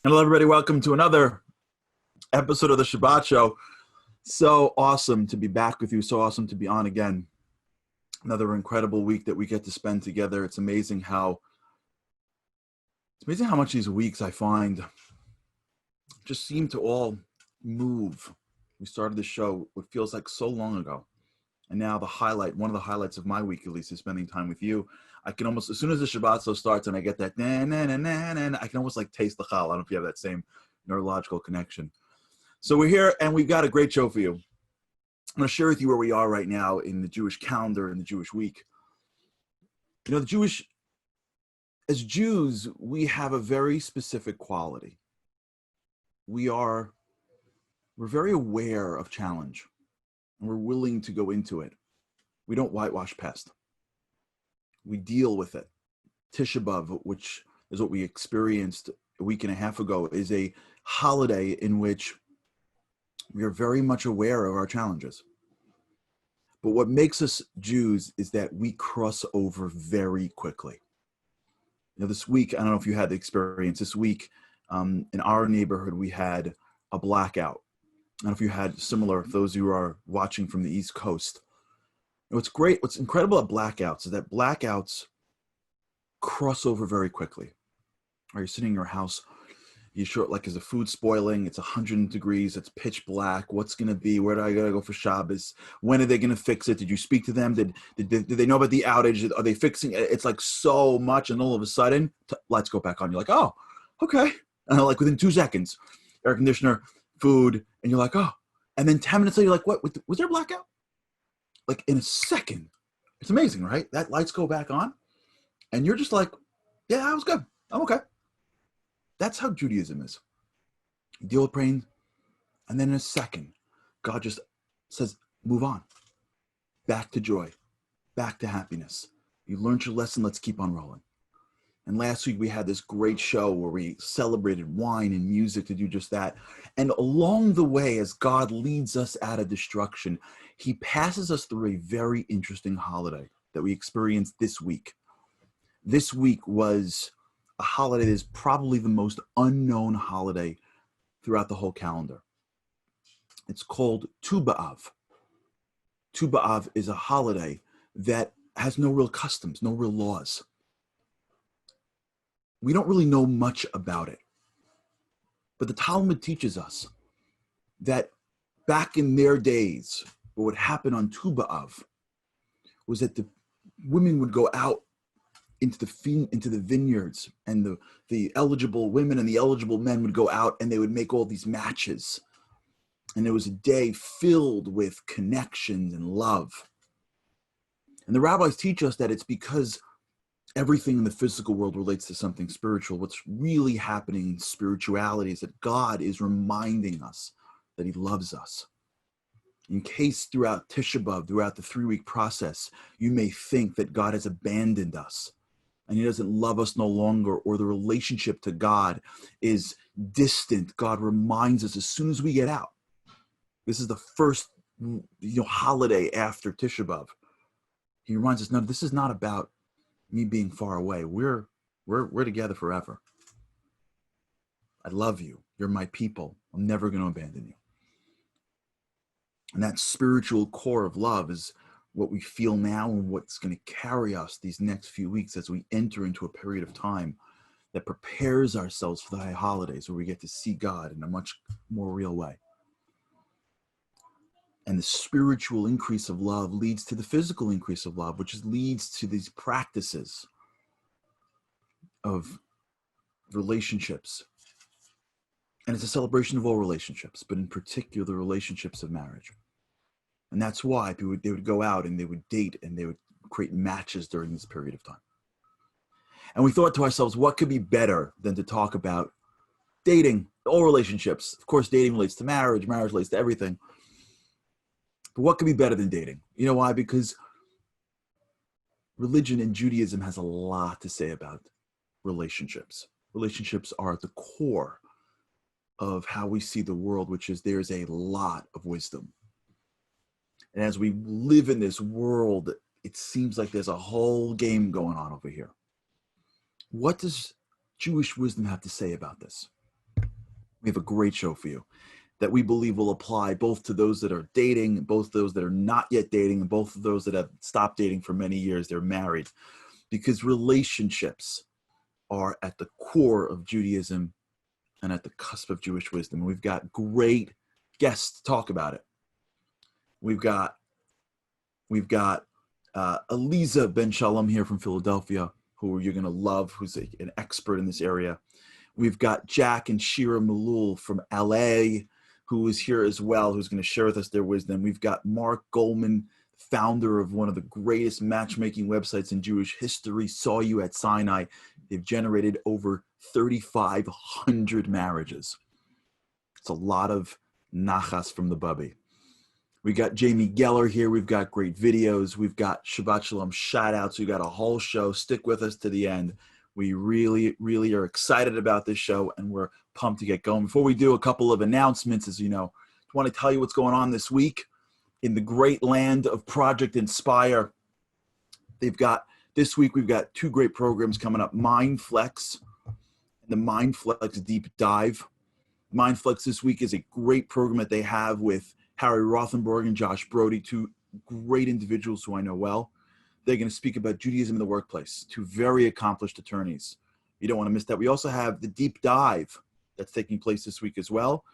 Hello, everybody. Welcome to another episode of the Shabbat Show. So awesome to be back with you. So awesome to be on again. Another incredible week that we get to spend together. It's amazing how much these weeks I find just seem to all move. We started the show, what feels like so long ago. And now one of the highlights of my week at least, is spending time with you. I can almost, as soon as the Shabbat show starts and I get that, I can almost like taste the chal. I don't know if you have that same neurological connection. So we're here and we've got a great show for you. I'm going to share with you where we are right now in the Jewish calendar and the Jewish week. You know, as Jews, we have a very specific quality. We're very aware of challenge. And we're willing to go into it. We don't whitewash pest. We deal with it. Tisha B'Av, which is what we experienced a week and a half ago, is a holiday in which we are very much aware of our challenges. But what makes us Jews is that we cross over very quickly. You know, this week, I don't know if you had the experience, this week in our neighborhood, we had a blackout. I don't know if you had similar, those who are watching from the East Coast. What's incredible at blackouts is that blackouts cross over very quickly. Are you sitting in your house? You sure, like, is the food spoiling? It's 100 degrees. It's pitch black. What's going to be? Where do I gotta go for Shabbos? When are they going to fix it? Did you speak to them? Did they know about the outage? Are they fixing it? It's like so much. And all of a sudden, lights go back on. You're like, oh, okay. And like within 2 seconds, air conditioner, food, and you're like, oh. And then 10 minutes later, you're like, what? Was there a blackout? Like in a second. It's amazing, right? That lights go back on. And you're just like, yeah, I was good. I'm okay. That's how Judaism is. You deal with pain, and then in a second, God just says, move on. Back to joy. Back to happiness. You learned your lesson. Let's keep on rolling. And last week we had this great show where we celebrated wine and music to do just that. And along the way, as God leads us out of destruction, he passes us through a very interesting holiday that we experienced this week. This week was a holiday that is probably the most unknown holiday throughout the whole calendar. It's called Tu B'Av. Tu B'Av is a holiday that has no real customs, no real laws. We don't really know much about it. But the Talmud teaches us that back in their days, what would happen on Tu B'Av was that the women would go out into the vineyards, and the eligible women and the eligible men would go out and they would make all these matches. And it was a day filled with connections and love. And the rabbis teach us that it's because everything in the physical world relates to something spiritual. What's really happening in spirituality is that God is reminding us that he loves us. In case throughout Tisha B'Av, throughout the 3-week process, you may think that God has abandoned us and he doesn't love us no longer, or the relationship to God is distant. God reminds us as soon as we get out. This is the first holiday after Tisha B'Av. He reminds us, no, this is not about me being far away. We're together forever. I love you. You're my people. I'm never going to abandon you. And that spiritual core of love is what we feel now and what's going to carry us these next few weeks as we enter into a period of time that prepares ourselves for the high holidays, where we get to see God in a much more real way. And the spiritual increase of love leads to the physical increase of love, which leads to these practices of relationships. And it's a celebration of all relationships, but in particular, the relationships of marriage. And that's why they would go out and they would date and they would create matches during this period of time. And we thought to ourselves, what could be better than to talk about dating, all relationships? Of course, dating relates to marriage relates to everything. But what could be better than dating? You know why? Because religion and Judaism has a lot to say about relationships. Relationships are at the core of how we see the world, which is there's a lot of wisdom. And as we live in this world, it seems like there's a whole game going on over here. What does Jewish wisdom have to say about this? We have a great show for you that we believe will apply both to those that are dating, both those that are not yet dating, and both of those that have stopped dating for many years, they're married. Because relationships are at the core of Judaism and at the cusp of Jewish wisdom. We've got great guests to talk about it. We've got Eliza Ben Shalom here from Philadelphia, who you're going to love, who's an expert in this area. We've got Jack and Shira Malul from LA, who is here as well, who's going to share with us their wisdom. We've got Mark Goldman, founder of one of the greatest matchmaking websites in Jewish history, Saw You at Sinai. They've generated over 3,500 marriages. It's a lot of nachas from the bubby. We got Jamie Geller here. We've got great videos. We've got Shabbat Shalom shout outs. We've got a whole show. Stick with us to the end. We really, really are excited about this show, and we're pumped to get going. Before we do, a couple of announcements. As you know, I want to tell you what's going on this week in the great land of Project Inspire. This week we've got two great programs coming up, MindFlex and the MindFlex Deep Dive. MindFlex this week is a great program that they have with Harry Rothenberg and Josh Brody, two great individuals who I know well. They're going to speak about Judaism in the workplace, two very accomplished attorneys. You don't want to miss that. We also have the Deep Dive that's taking place this week as well.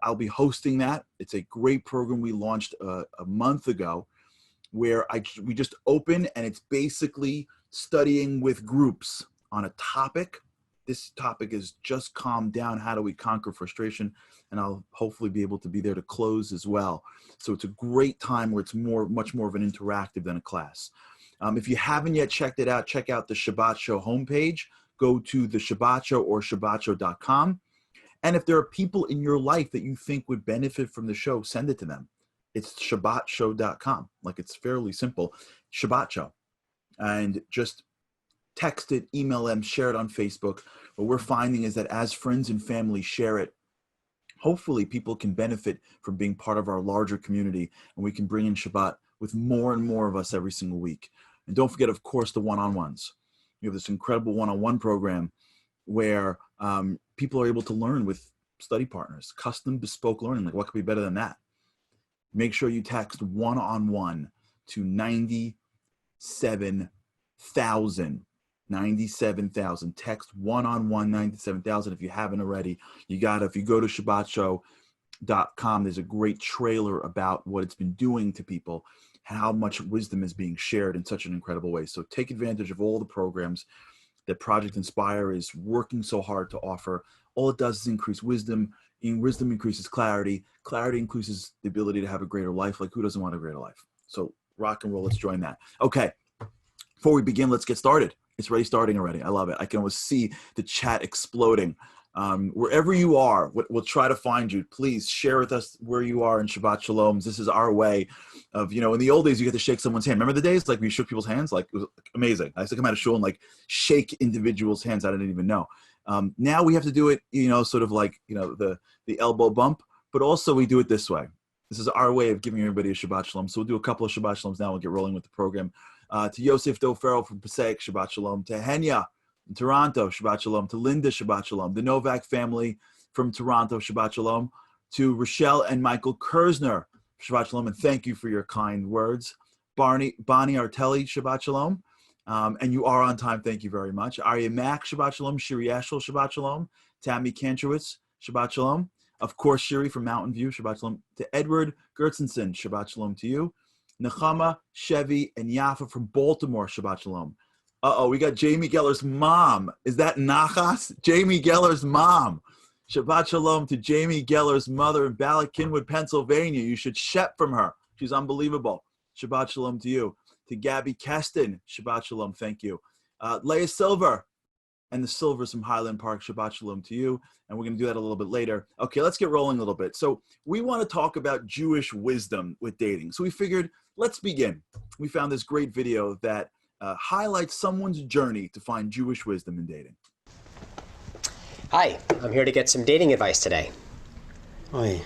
I'll be hosting that. It's a great program we launched a month ago where we just open, and it's basically studying with groups on a topic. This topic is just calm down. How do we conquer frustration? And I'll hopefully be able to be there to close as well. So it's a great time where it's much more of an interactive than a class. If you haven't yet checked it out, check out the Shabbat Show homepage. Go to the Shabbat Show or ShabbatShow.com. And if there are people in your life that you think would benefit from the show, send it to them. It's ShabbatShow.com. Like, it's fairly simple. Shabbat Show. And just text it, email them, share it on Facebook. What we're finding is that as friends and family share it, hopefully people can benefit from being part of our larger community, and we can bring in Shabbat with more and more of us every single week. And don't forget, of course, the one-on-ones. You have this incredible one-on-one program where people are able to learn with study partners, custom bespoke learning. Like, what could be better than that? Make sure you text one-on-one to 97,000. 97,000. Text one-on-one 97,000 if you haven't already. If you go to ShabbatShow.com, there's a great trailer about what it's been doing to people, how much wisdom is being shared in such an incredible way. So take advantage of all the programs that Project Inspire is working so hard to offer. All it does is increase wisdom. Wisdom increases clarity. Clarity increases the ability to have a greater life. Like, who doesn't want a greater life? So rock and roll. Let's join that. Okay. Before we begin, let's get started. It's already starting already. I love it. I can almost see the chat exploding. Wherever you are, we'll try to find you. Please share with us where you are in Shabbat Shaloms. This is our way of, in the old days, you get to shake someone's hand. Remember the days like we shook people's hands? Like, it was amazing. I used to come out of shul and like shake individuals' hands I didn't even know. Now we have to do it, sort of like, the elbow bump, but also we do it this way. This is our way of giving everybody a Shabbat Shalom. So we'll do a couple of Shabbat Shaloms now. We'll get rolling with the program. To Yosef Doferel from Passaic, Shabbat Shalom. To Henya in Toronto, Shabbat Shalom. To Linda, Shabbat Shalom. The Novak family from Toronto, Shabbat Shalom. To Rochelle and Michael Kersner, Shabbat Shalom. And thank you for your kind words. Bonnie Artelli, Shabbat Shalom. And you are on time. Thank you very much. Arya Mack, Shabbat Shalom. Shiri Eshel, Shabbat Shalom. Tammy Kantrowitz, Shabbat Shalom. Of course, Shiri from Mountain View, Shabbat Shalom. To Edward Gertsenson, Shabbat Shalom to you. Nechama, Chevy, and Yafa from Baltimore, Shabbat Shalom. We got Jamie Geller's mom. Is that Nachas? Jamie Geller's mom. Shabbat Shalom to Jamie Geller's mother in Ballard, Kinwood, Pennsylvania. You should shep from her. She's unbelievable. Shabbat Shalom to you. To Gabby Keston, Shabbat Shalom. Thank you. Leah Silver and the Silvers from Highland Park, Shabbat Shalom to you. And we're going to do that a little bit later. Okay, let's get rolling a little bit. So we want to talk about Jewish wisdom with dating. So we figured, let's begin. We found this great video that highlights someone's journey to find Jewish wisdom in dating. Hi, I'm here to get some dating advice today. Oi,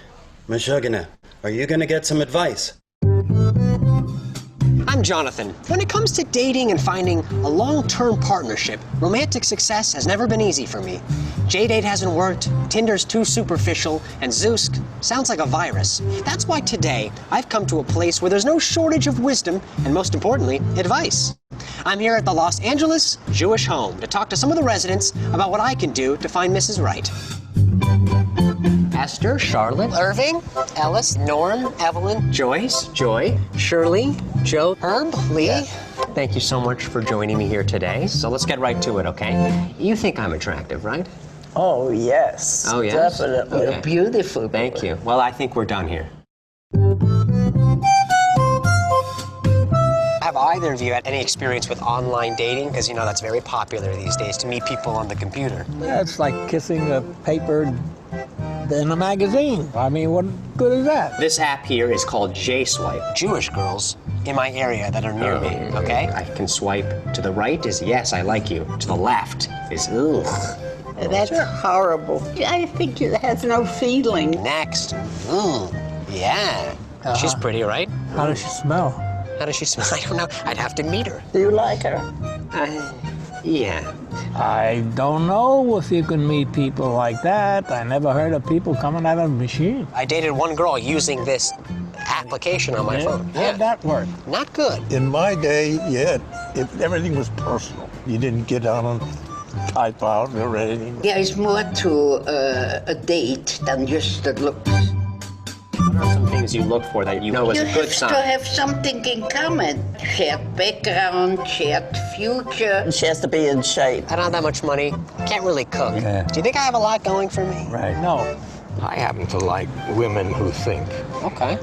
Meshugana, are you going to get some advice? I'm I'm Jonathan. When it comes to dating and finding a long-term partnership, romantic success has never been easy for me. JDate hasn't worked, Tinder's too superficial, and Zeus sounds like a virus. That's why today I've come to a place where there's no shortage of wisdom and, most importantly, advice. I'm here at the Los Angeles Jewish Home to talk to some of the residents about what I can do to find Mrs. Right. Esther, Charlotte, Irving, Ellis, Norm, Evelyn, Joyce, Joy, Shirley, Joe, Herb, Lee. Yeah. Thank you so much for joining me here today. So let's get right to it, okay? You think I'm attractive, right? Oh, yes. Oh, yes? Definitely. Okay. Beautiful. Thank you. Well, I think we're done here. Have either of you had any experience with online dating? Because, you know, that's very popular these days, to meet people on the computer. Yeah, it's like kissing a paper in a magazine. I mean, what good is that? This app here is called J-Swipe. Jewish girls in my area that are near me, okay? I can swipe to the right is yes, I like you. To the left is ugh. That's horrible. I think it has no feeling. Next, yeah. She's pretty, right? How does she smell? How does she smell? I don't know. I'd have to meet her. Do you like her? Yeah. I don't know if you can meet people like that. I never heard of people coming out of a machine. I dated one girl using this application on my phone. How'd that work? Not good. In my day, yeah, everything was personal. You didn't get out and type out or anything. There is more to a date than just the looks. What are some things you look for that you know is a good sign? You have to have something in common. Shared background, shared future. She has to be in shape. I don't have that much money. Can't really cook. Yeah. Do you think I have a lot going for me? Right. No. I happen to like women who think. Okay.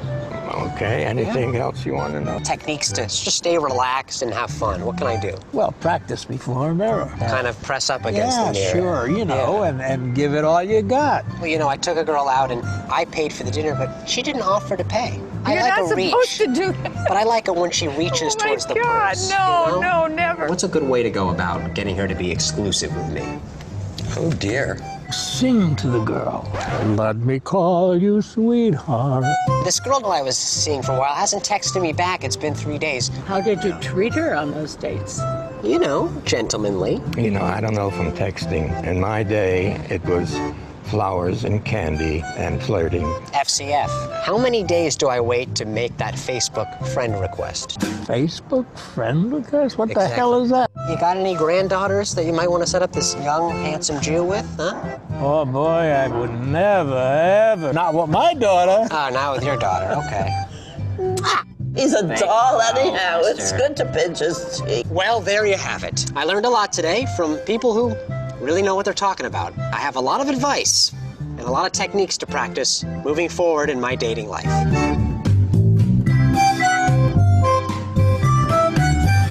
Okay, anything else you want to know? Techniques to just stay relaxed and have fun. What can I do? Well, practice before a mirror. Kind of press up against the mirror. Sure, you know, and give it all you got. Well, you know, I took a girl out and I paid for the dinner, but she didn't offer to pay. You're not supposed to do that. But I like it when she reaches towards the purse. No, you know? no, never. What's a good way to go about getting her to be exclusive with me? Oh, dear. Sing to the girl. Let me call you sweetheart. This girl who I was seeing for a while hasn't texted me back. It's been 3 days. How did you treat her on those dates? You know, gentlemanly. You know, I don't know from texting. In my day, it was flowers and candy and flirting. FCF. How many days do I wait to make that Facebook friend request? Facebook friend request? What the Exactly. hell is that? You got any granddaughters that you might want to set up this young, handsome Jew with, huh? Oh boy, I would never, ever. Not with my daughter. Oh, not with your daughter. Okay. He's a doll anyhow. you, It's mister. good to pinch his cheek. Well, there you have it. I learned a lot today from people who really know what they're talking about. I have a lot of advice and a lot of techniques to practice moving forward in my dating life.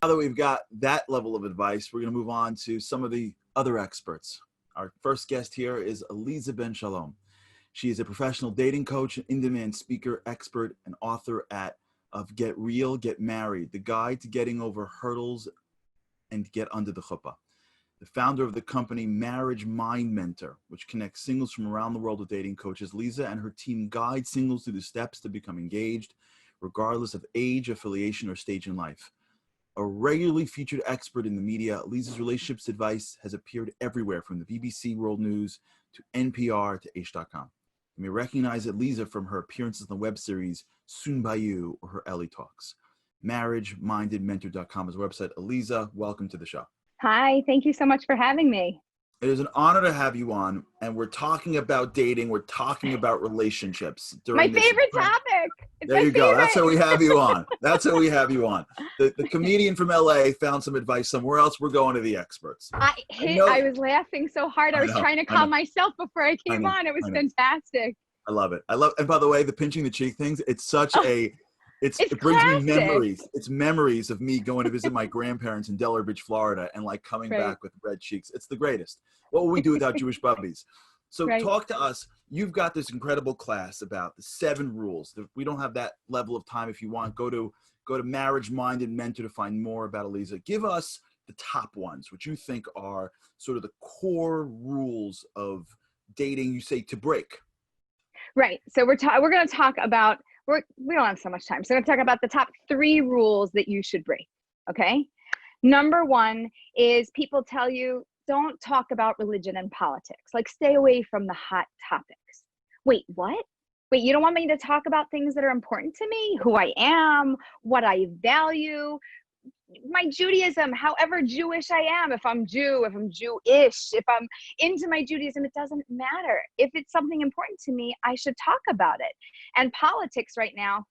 Now that we've got that level of advice, we're going to move on to some of the other experts. Our first guest here is Eliza Ben Shalom. She is a professional dating coach, an in-demand speaker, expert, and author of Get Real, Get Married, the guide to getting over hurdles and get under the chuppah. The founder of the company Marriage Mind Mentor, which connects singles from around the world with dating coaches. Lisa and her team guide singles through the steps to become engaged, regardless of age, affiliation, or stage in life. A regularly featured expert in the media, Lisa's relationships advice has appeared everywhere from the BBC World News to NPR to H.com. You may recognize Lisa from her appearances in the web series Soon By You or her Ellie Talks. MarriageMindedMentor.com is her website. Eliza, welcome to the show. Hi, thank you so much for having me. It is an honor to have you on, and we're talking about dating. We're talking about relationships. My favorite topic. It's There my you go. favorite. That's how we have you on. That's how we have you on. The comedian from LA found some advice somewhere else. We're going to the experts. I was laughing so hard. I was trying to calm myself before I came on. It was fantastic. I love it. And by the way, the pinching the cheek things, it's such it brings classic. me memories. It's memories of me going to visit my grandparents in Delaware Beach, Florida, and like coming back with red cheeks. It's the greatest. What would we do without Jewish bubbies? So talk to us. You've got this incredible class about the 7 rules. We don't have that level of time. If you want, go to Marriage Minded Mentor to find more about Eliza. Give us the top ones, which you think are sort of the core rules of dating, you say, to break. Right. So we're going to talk about we don't have so much time. So I'm going to talk about the top 3 rules that you should break. Okay. Number 1 is people tell you, don't talk about religion and politics. Like, stay away from the hot topics. Wait, what? Wait, you don't want me to talk about things that are important to me? Who I am, what I value, my Judaism, however Jewish I am, if I'm Jew, if I'm Jewish, if I'm into my Judaism, it doesn't matter. If it's something important to me, I should talk about it. And politics right now,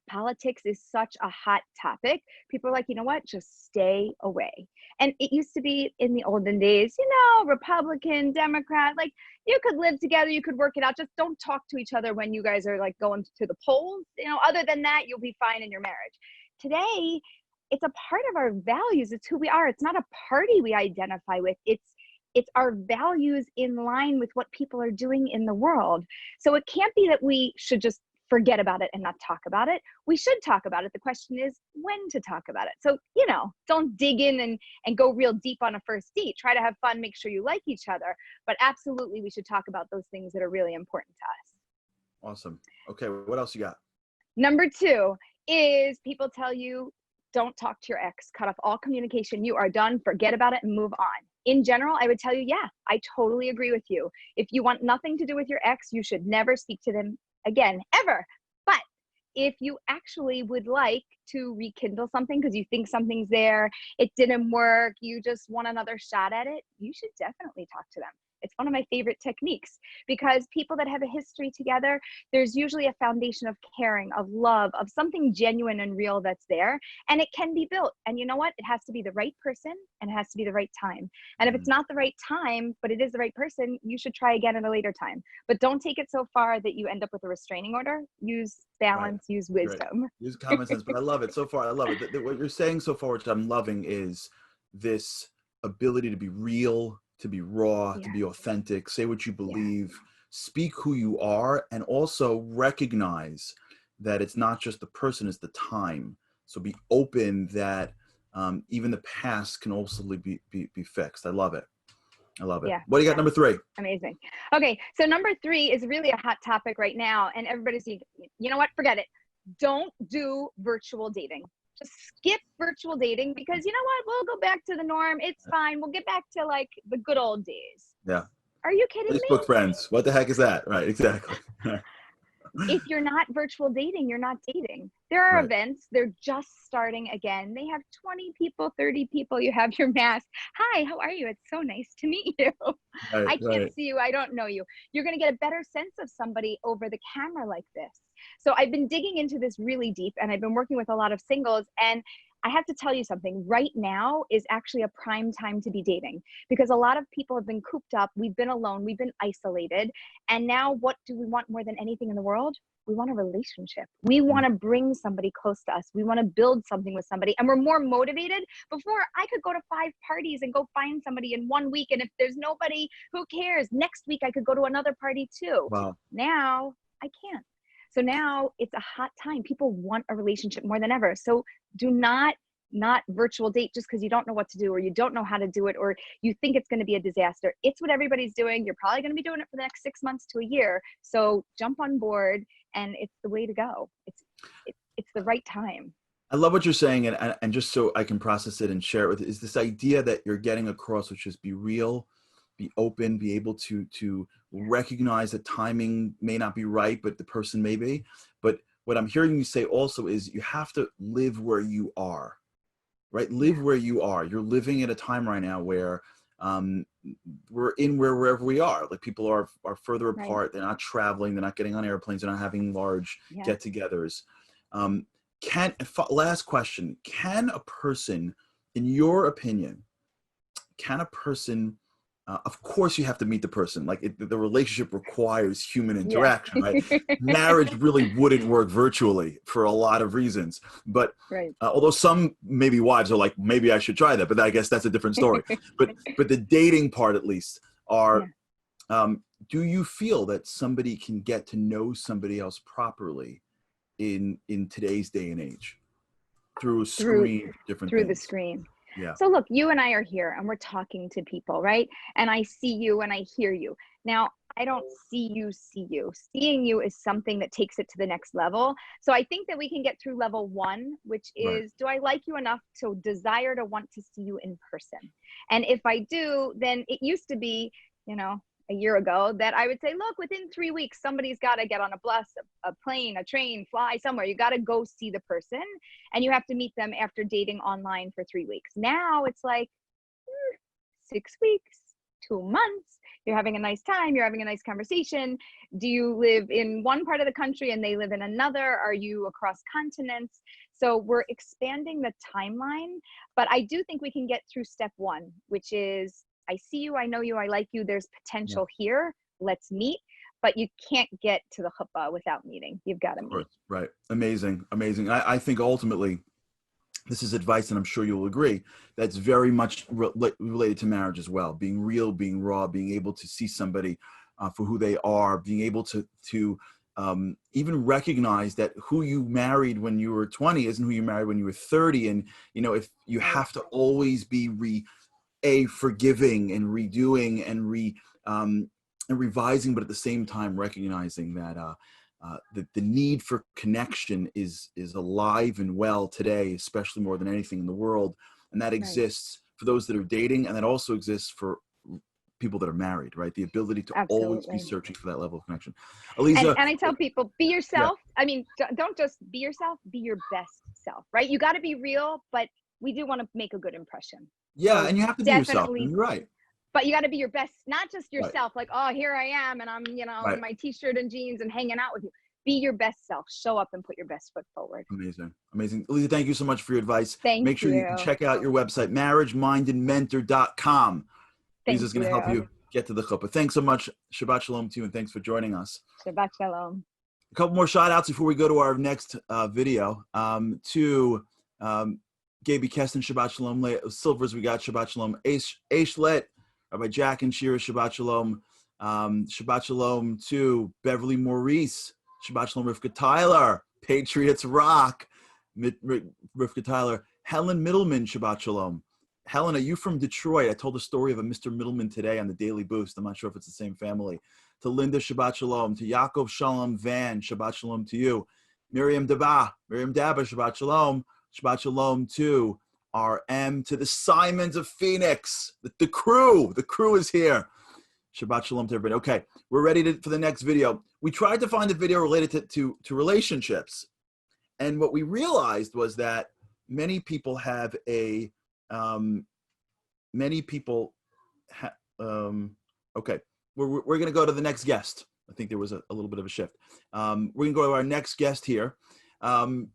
politics is such a hot topic. People are like, you know what, just stay away. And it used to be in the olden days, you know, Republican, Democrat, like you could live together, you could work it out. Just don't talk to each other when you guys are like going to the polls. You know, other than that, you'll be fine in your marriage. Today, it's a part of our values. It's who we are. It's not a party we identify with. It's our values in line with what people are doing in the world. So it can't be that we should just forget about it and not talk about it. We should talk about it. The question is when to talk about it. So, you know, don't dig in and go real deep on a first date. Try to have fun, make sure you like each other. But absolutely, we should talk about those things that are really important to us. Awesome. Okay, what else you got? Number 2 is people tell you, don't talk to your ex, cut off all communication. You are done, forget about it and move on. In general, I would tell you, yeah, I totally agree with you. If you want nothing to do with your ex, you should never speak to them again, ever. But if you actually would like to rekindle something because you think something's there, it didn't work, you just want another shot at it, you should definitely talk to them. It's one of my favorite techniques because people that have a history together, there's usually a foundation of caring, of love, of something genuine and real that's there, and it can be built. And you know what? It has to be the right person and it has to be the right time. And if it's not the right time, but it is the right person, you should try again at a later time. But don't take it so far that you end up with a restraining order. Use balance, use wisdom. Right. Use common sense, but I love it so far. I love it. What you're saying so far, which I'm loving, is this ability to be real, to be raw, to be authentic, say what you believe, speak who you are, and also recognize that it's not just the person, it's the time. So be open that even the past can also be fixed. I love it. I love it. Yeah. What do you got, number 3? Amazing. Okay, so number 3 is really a hot topic right now, and everybody's, you know what, forget it. Don't do virtual dating. Just skip virtual dating because you know what? We'll go back to the norm. It's fine. We'll get back to like the good old days. Yeah. Are you kidding me? Facebook friends. What the heck is that? Right. Exactly. If you're not virtual dating, you're not dating. There are events. They're just starting again. They have 20 people, 30 people. You have your mask. Hi, how are you? It's so nice to meet you. I can't see you. I don't know you. You're going to get a better sense of somebody over the camera like this. So I've been digging into this really deep and I've been working with a lot of singles, and I have to tell you something. Right now is actually a prime time to be dating because a lot of people have been cooped up. We've been alone. We've been isolated. And now what do we want more than anything in the world? We want a relationship. We want to bring somebody close to us. We want to build something with somebody. And we're more motivated. Before, I could go to 5 parties and go find somebody in 1 week. And if there's nobody, who cares? Next week, I could go to another party too. Wow. Now, I can't. So now it's a hot time. People want a relationship more than ever. So do not virtual date just because you don't know what to do or you don't know how to do it or you think it's going to be a disaster. It's what everybody's doing. You're probably going to be doing it for the next 6 months to a year. So jump on board, and it's the way to go. It's the right time. I love what you're saying, and just so I can process it and share it with you, is this idea that you're getting across, which is be real, be open, be able to recognize that timing may not be right, but the person may be. But what I'm hearing you say also is you have to live where you are, right? Live where you are. You're living at a time right now where we're in wherever we are. Like people are further apart. They're not traveling. They're not getting on airplanes. They're not having large get-togethers. Last question, can a person, in your opinion, of course you have to meet the person, like the relationship requires human interaction, right? Marriage really wouldn't work virtually for a lot of reasons, but although some maybe wives are like, maybe I should try that, but I guess that's a different story. but the dating part at least do you feel that somebody can get to know somebody else properly in today's day and age through a screen, through the screen? Yeah. So look, you and I are here and we're talking to people, right? And I see you and I hear you. Now, I don't see you see you. Seeing you is something that takes it to the next level. So I think that we can get through level 1, which Right. is, do I like you enough to desire to want to see you in person? And if I do, then it used to be, you know, a year ago that I would say, look, within 3 weeks, somebody's got to get on a bus, a plane, a train, fly somewhere. You got to go see the person, and you have to meet them after dating online for 3 weeks. Now it's like 6 weeks, 2 months. You're having a nice time. You're having a nice conversation. Do you live in one part of the country and they live in another? Are you across continents? So we're expanding the timeline, but I do think we can get through step 1, which is, I see you, I know you, I like you, there's potential here, let's meet. But you can't get to the chuppah without meeting. You've got to meet. Right. Amazing. Amazing. I think ultimately, this is advice, and I'm sure you'll agree, that's very much related to marriage as well. Being real, being raw, being able to see somebody for who they are, being able to even recognize that who you married when you were 20 isn't who you married when you were 30. And, you know, if you have to always be forgiving and redoing and revising, but at the same time recognizing that the need for connection is alive and well today, especially more than anything in the world. And that exists for those that are dating, and that also exists for people that are married, right? The ability to always be searching for that level of connection. Aliza, and I tell people, be yourself. I mean, don't just be yourself, be your best self, right? You got to be real, but we do want to make a good impression. Yeah, so and you have to be yourself. You're right. But you got to be your best, not just yourself, like, oh, here I am, and I'm, you know, in my t-shirt and jeans and hanging out with you. Be your best self. Show up and put your best foot forward. Amazing. Amazing. Aliza, thank you so much for your advice. Make sure you can check out your website, marriagemindedmentor.com. Lisa's going to help you get to the chuppah. Thanks so much. Shabbat shalom to you, and thanks for joining us. Shabbat shalom. A couple more shout outs before we go to our next video. To Gaby Keston, Shabbat shalom. Silvers, we got Shabbat shalom. Aishlet, Rabbi Jack and Shira, Shabbat shalom. Shabbat shalom to Beverly Maurice. Shabbat shalom, Rivka Tyler. Patriots rock. Rivka Tyler. Helen Middleman, Shabbat shalom. Helen, are you from Detroit? I told the story of a Mr. Middleman today on the Daily Boost. I'm not sure if it's the same family. To Linda, Shabbat shalom. To Yaakov Shalom Van, Shabbat shalom to you. Miriam Daba, Shabbat shalom. Shabbat shalom to RM, to the Simons of Phoenix. The crew is here. Shabbat shalom to everybody. Okay, we're ready for the next video. We tried to find a video related to relationships. And what we realized was that many people have okay, we're going to go to the next guest. I think there was a little bit of a shift. We're going to go to our next guest here. Soyu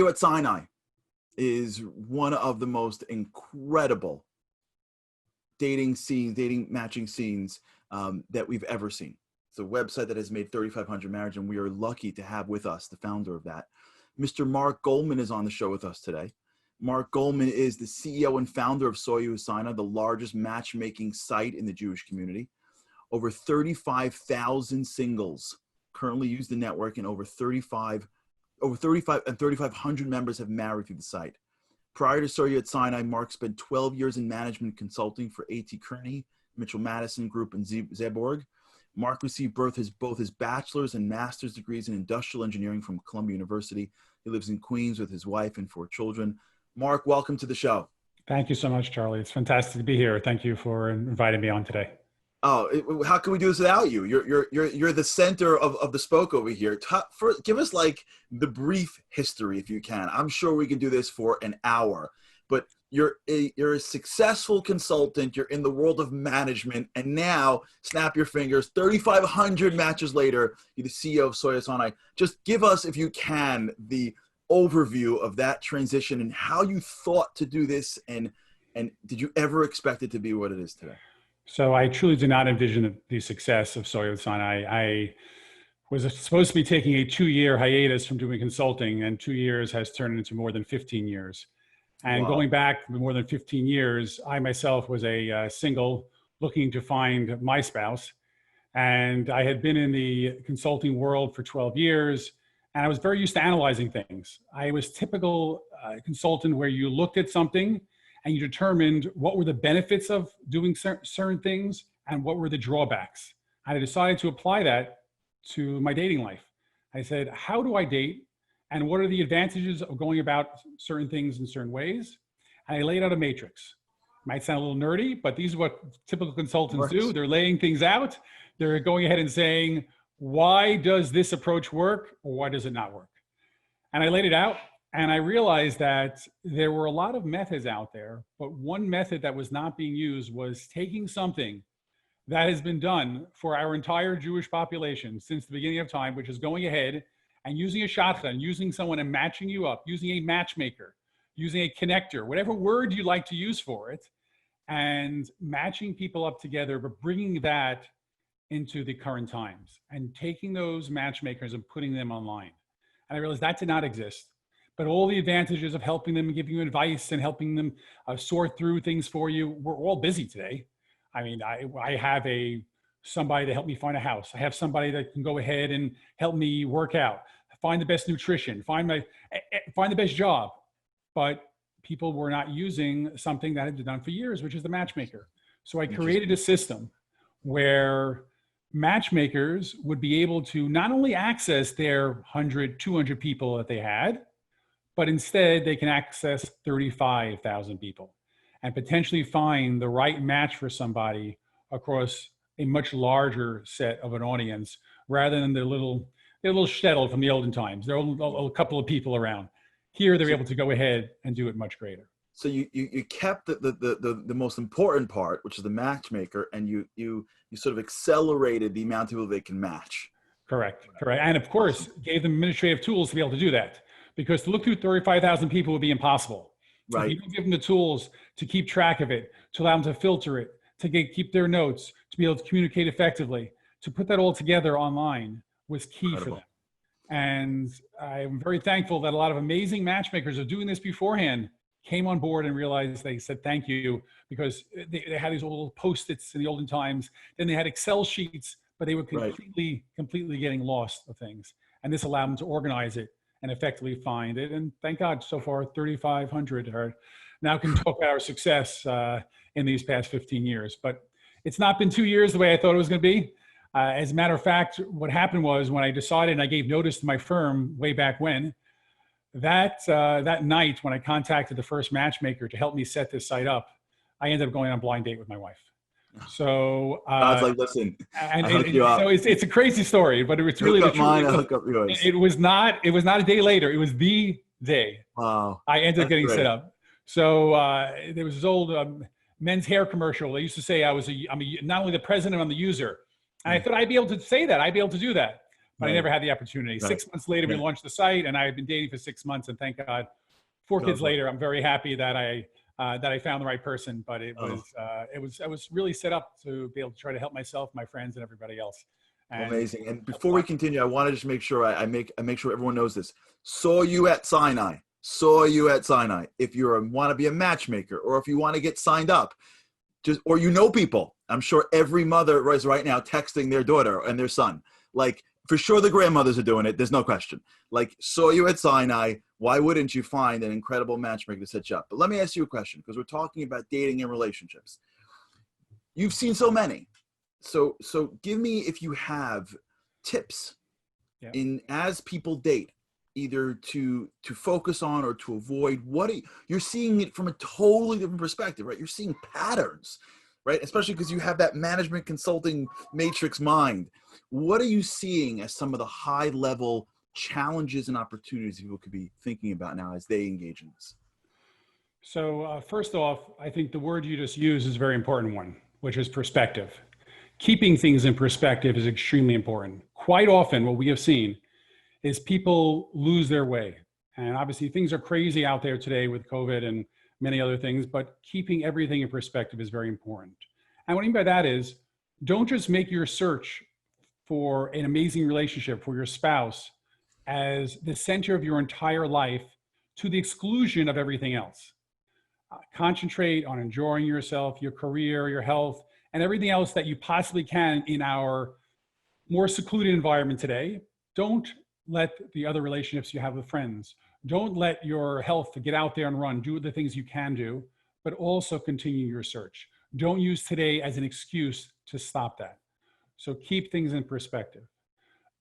at Sinai is one of the most incredible dating matching scenes that we've ever seen. It's a website that has made 3,500 marriages, and we are lucky to have with us the founder of that. Mr. Mark Goldman is on the show with us today. Mark Goldman is the CEO and founder of Soyu Sinai, the largest matchmaking site in the Jewish community. Over 35,000 singles currently use the network, and over 3,500 members have married through the site. Prior to Soyu at Sinai, Mark spent 12 years in management consulting for A.T. Kearney, Mitchell Madison Group, and Zeborg. Mark received both his bachelor's and master's degrees in industrial engineering from Columbia University. He lives in Queens with his wife and 4 children. Mark, welcome to the show. Thank you so much, Charlie. It's fantastic to be here. Thank you for inviting me on today. Oh, how can we do this without you? You're the center of the spoke over here. Give us like the brief history if you can. I'm sure we can do this for an hour, but you're a successful consultant. You're in the world of management, and now, snap your fingers, 3,500 matches later, you're the CEO of Soyu Sinai. Just give us, if you can, the overview of that transition and how you thought to do this, and did you ever expect it to be what it is today? So I truly did not envision the success of Soyu Sinai. I was supposed to be taking a 2-year hiatus from doing consulting, and 2 years has turned into more than 15 years. And going back more than 15 years, I myself was a single looking to find my spouse. And I had been in the consulting world for 12 years, and I was very used to analyzing things. I was typical consultant where you looked at something and you determined what were the benefits of doing certain things and what were the drawbacks. And I decided to apply that to my dating life. I said, how do I date? And what are the advantages of going about certain things in certain ways? And I laid out a matrix. Might sound a little nerdy, but these are what typical consultants do. They're laying things out. They're going ahead and saying, why does this approach work, or why does it not work? And I laid it out, and I realized that there were a lot of methods out there, but one method that was not being used was taking something that has been done for our entire Jewish population since the beginning of time, which is going ahead and using a shotgun, using someone and matching you up, using a matchmaker, using a connector, whatever word you like to use for it, and matching people up together, but bringing that into the current times and taking those matchmakers and putting them online. And I realized that did not exist, but all the advantages of helping them and giving you advice and helping them sort through things for you, we're all busy today. I mean, I have somebody to help me find a house. I have somebody that can go ahead and help me work out, find the best nutrition, find the best job. But people were not using something that had been done for years, which is the matchmaker. So I created a system where matchmakers would be able to not only access their 100, 200 people that they had, but instead they can access 35,000 people and potentially find the right match for somebody across a much larger set of an audience, rather than their little shtetl from the olden times. There are a couple of people around. Here, they're able to go ahead and do it much greater. So you kept the most important part, which is the matchmaker, and you sort of accelerated the amount of people they can match. Correct. And of course, gave them administrative tools to be able to do that, because to look through 35,000 people would be impossible. So right. You can give them the tools to keep track of it, to allow them to filter it, to keep their notes, to be able to communicate effectively, to put that all together online was key for them. And I'm very thankful that a lot of amazing matchmakers are doing this beforehand came on board and realized, they said thank you, because they had these little Post-its in the olden times. Then they had Excel sheets, but they were completely getting lost of things. And this allowed them to organize it and effectively find it. And thank God, so far 3,500 are now can talk about our success in these past 15 years. But it's not been 2 years the way I thought it was going to be. As a matter of fact, what happened was, when I decided, and I gave notice to my firm way back when, that night when I contacted the first matchmaker to help me set this site up, I ended up going on a blind date with my wife. So I was like, listen, and so it's a crazy story, but it's really the truth. Mine, I'll hook up yours. It was not a day later. It was the day. Wow. I ended up getting set up. So there was this old men's hair commercial. They used to say I'm not only the president, I'm the user. And I thought I'd be able to say that. I'd be able to do that. But I never had the opportunity. 6 months later, we launched the site, and I had been dating for 6 months. And thank God, 4 kids later, I'm very happy that I found the right person. But I was really set up to be able to try to help myself, my friends, and everybody else. And amazing. And before we continue, I want to just make sure I make sure everyone knows this. Saw you at Sinai. If you want to be a matchmaker, or if you want to get signed up, or people. I'm sure every mother is right now texting their daughter and their son. Like, for sure the grandmothers are doing it. There's no question. Like, saw you at Sinai. Why wouldn't you find an incredible matchmaker to set you up? But let me ask you a question, because we're talking about dating and relationships. You've seen so many. So give me, if you have, tips as people date, either to focus on or to avoid. You're seeing it from a totally different perspective, right? You're seeing patterns, right? Especially because you have that management consulting matrix mind. What are you seeing as some of the high level challenges and opportunities people could be thinking about now as they engage in this? So first off, I think the word you just used is a very important one, which is perspective. Keeping things in perspective is extremely important. Quite often what we have seen is people lose their way. And obviously things are crazy out there today with COVID and many other things, but keeping everything in perspective is very important. And what I mean by that is, don't just make your search for an amazing relationship for your spouse as the center of your entire life to the exclusion of everything else. Concentrate on enjoying yourself, your career, your health, and everything else that you possibly can in our more secluded environment today. Don't let the other relationships you have with friends, don't let your health to get out there and run, do the things you can do, but also continue your search. Don't use today as an excuse to stop that. So keep things in perspective.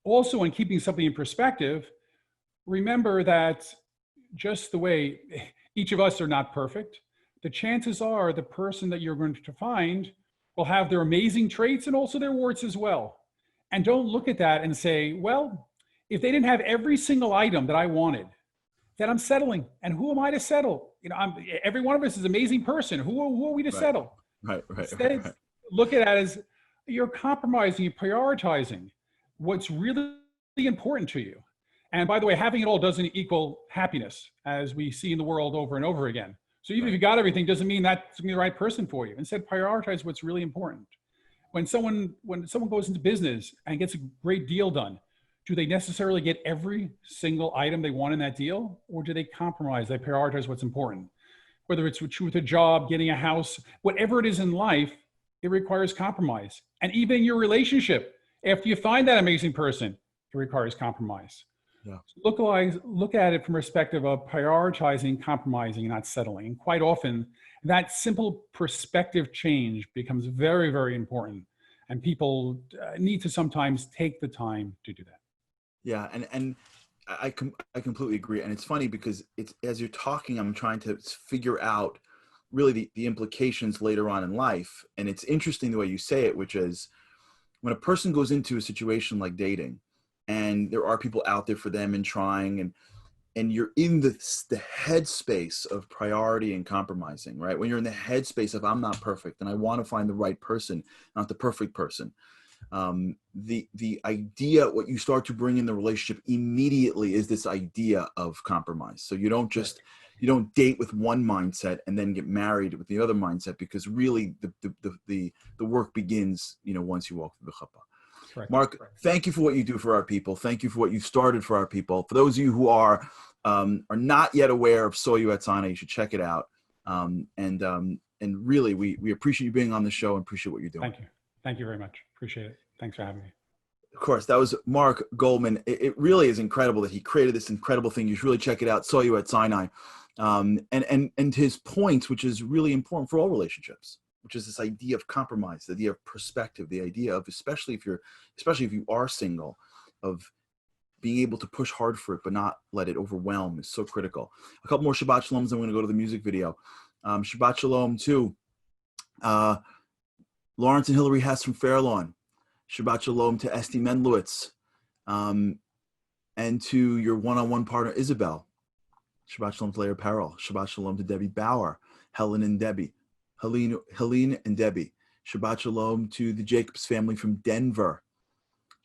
Also, when keeping something in perspective, remember that just the way each of us are not perfect, the chances are the person that you're going to find will have their amazing traits and also their warts as well. And don't look at that and say, well, if they didn't have every single item that I wanted, then I'm settling. And who am I to settle? You know, every one of us is an amazing person. Who are we to settle? Right. Instead, look at it as you're compromising, you're prioritizing what's really important to you. And by the way, having it all doesn't equal happiness, as we see in the world over and over again. So even if you got everything, doesn't mean that's gonna be the right person for you. Instead, prioritize what's really important. When someone goes into business and gets a great deal done, do they necessarily get every single item they want in that deal? Or do they compromise? They prioritize what's important. Whether it's with a job, getting a house, whatever it is in life, it requires compromise. And even in your relationship, after you find that amazing person, it requires compromise. Yeah. So look at it from a perspective of prioritizing, compromising, not settling. And quite often, that simple perspective change becomes very, very important. And people need to sometimes take the time to do that. Yeah, and I completely agree. And it's funny because it's, as you're talking, I'm trying to figure out really the implications later on in life. And it's interesting the way you say it, which is when a person goes into a situation like dating, and there are people out there for them and trying, and you're in the headspace of priority and compromising, right? When you're in the headspace of I'm not perfect and I want to find the right person, not the perfect person. The idea, what you start to bring in the relationship immediately is this idea of compromise. So you don't just, you don't date with one mindset and then get married with the other mindset, because really the work begins, you know, once you walk through the chuppah. Correct. Mark, thank you for what you do for our people. Thank you for what you started for our people. For those of you who are not yet aware of Soy at Sinai, you should check it out. And really, we appreciate you being on the show and appreciate what you're doing. Thank you. Thank you very much. Appreciate it. Thanks for having me. Of course, that was Mark Goldman. It really is incredible that he created this incredible thing. You should really check it out, Soy at Sinai. And his point, which is really important for all relationships, which is this idea of compromise, the idea of perspective, the idea of, especially if you are single, of being able to push hard for it but not let it overwhelm is so critical. A couple more Shabbat Shaloms, I'm going to go to the music video. Shabbat Shalom to Lawrence and Hillary Hess from Fairlawn. Shabbat Shalom to Esty Menlowitz, and to your one-on-one partner, Isabel. Shabbat Shalom to Leah Peril. Shabbat Shalom to Debbie Bauer, Helene and Debbie. Shabbat Shalom to the Jacobs family from Denver.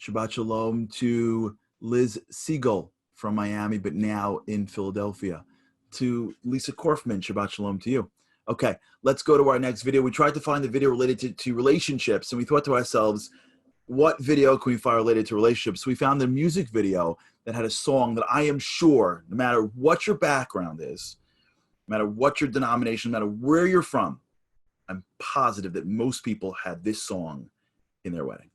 Shabbat Shalom to Liz Siegel from Miami, but now in Philadelphia. To Lisa Korfman, Shabbat Shalom to you. Okay, let's go to our next video. We tried to find the video related to relationships, and we thought to ourselves, what video can we find related to relationships? We found the music video that had a song that I am sure, no matter what your background is, no matter what your denomination, no matter where you're from, I'm positive that most people had this song in their wedding.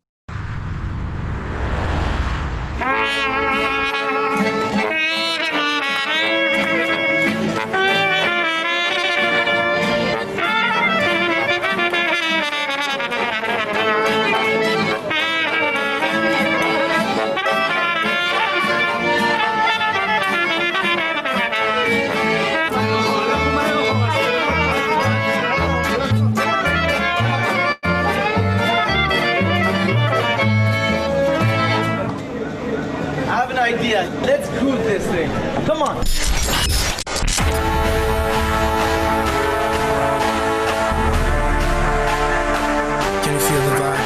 Idea. Let's cruise this thing. Come on. Can you feel the vibe?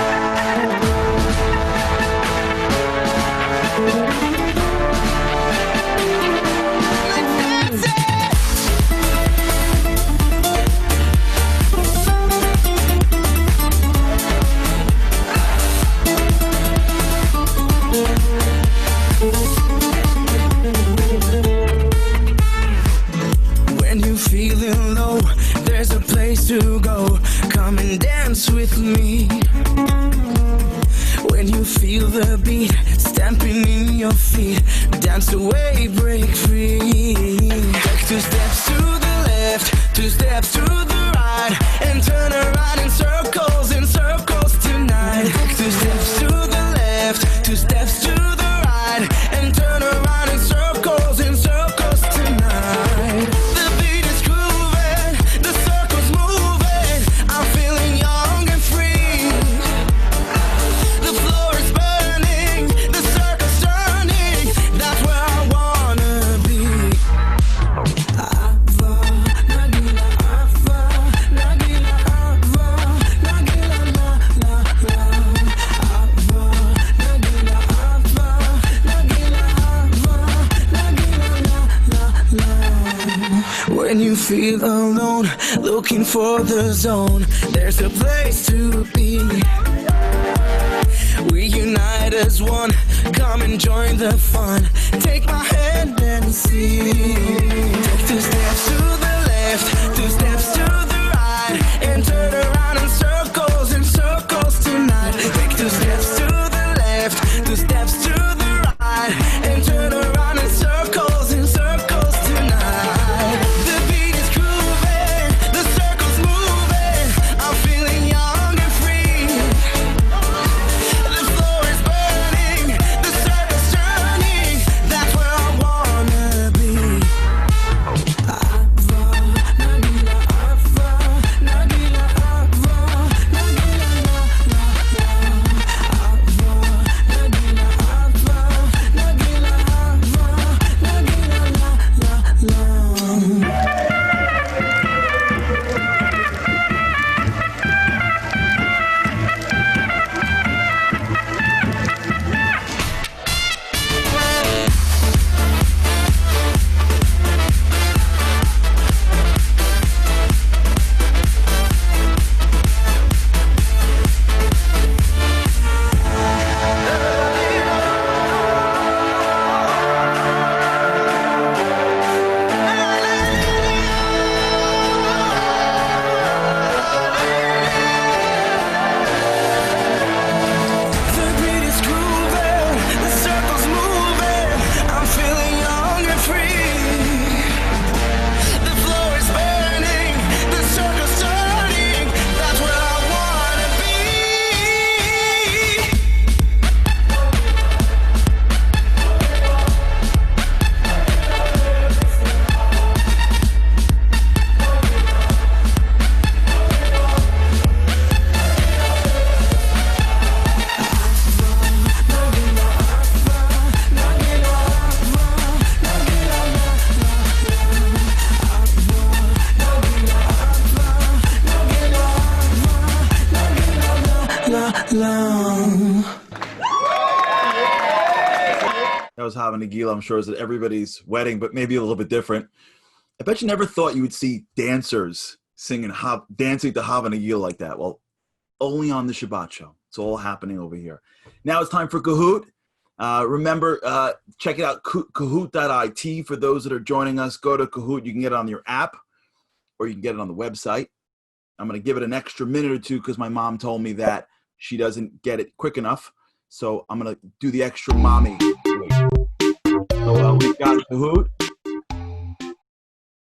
Feeling low, there's a place to go. Come and dance with me. When you feel the beat stamping in your feet, dance away, break free. Take 2 steps to the left, 2 steps to the right, and turn around in circles tonight. feel alone, looking for the zone. There's a place to be. We unite as one. Come and join the fun. Take my hand and see. Take 2 steps to the left, 2 steps to the right, and turn around in circles tonight. Take 2 steps to the left, 2 steps to the right, and turn around in circles tonight. The beat is grooving, the circles moving. I'm feeling young and free. The floor is burning, the circle's turning. That's where I wanna be. That was Hava Nagila. I'm sure it was at everybody's wedding, but maybe a little bit different. I bet you never thought you would see dancers singing, dancing to Hava Nagila like that. Well, only on the Shabbat show. It's all happening over here. Now it's time for Kahoot. Remember, check it out, kahoot.it. For those that are joining us, go to Kahoot. You can get it on your app or you can get it on the website. I'm going to give it an extra minute or two because my mom told me that she doesn't get it quick enough. So I'm going to do the extra mommy. So we've got Kahoot.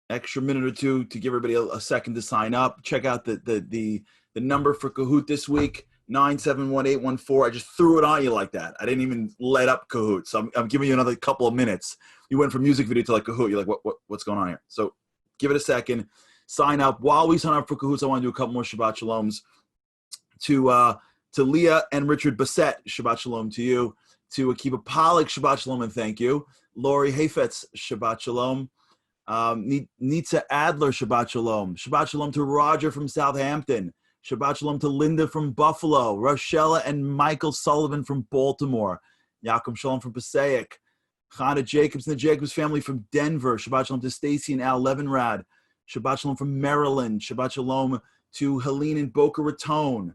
Extra minute or two to give everybody a second to sign up. Check out the number for Kahoot this week, 971-814. I just threw it on you like that. I didn't even let up Kahoot. So I'm giving you another couple of minutes. You went from music video to like Kahoot. You're like, what's going on here? So give it a second. Sign up. While we sign up for Kahoots, I want to do a couple more Shabbat Shaloms to Leah and Richard Bassett. Shabbat Shalom to you. To Akiva Pollack, Shabbat Shalom and thank you. Lori Hafetz, Shabbat Shalom. Nitza Adler, Shabbat Shalom. Shabbat Shalom to Roger from Southampton. Shabbat Shalom to Linda from Buffalo. Rochella and Michael Sullivan from Baltimore. Yaakov Shalom from Passaic. Chana Jacobs and the Jacobs family from Denver. Shabbat Shalom to Stacy and Al Levinrad. Shabbat Shalom from Maryland. Shabbat Shalom to Helene and Boca Raton.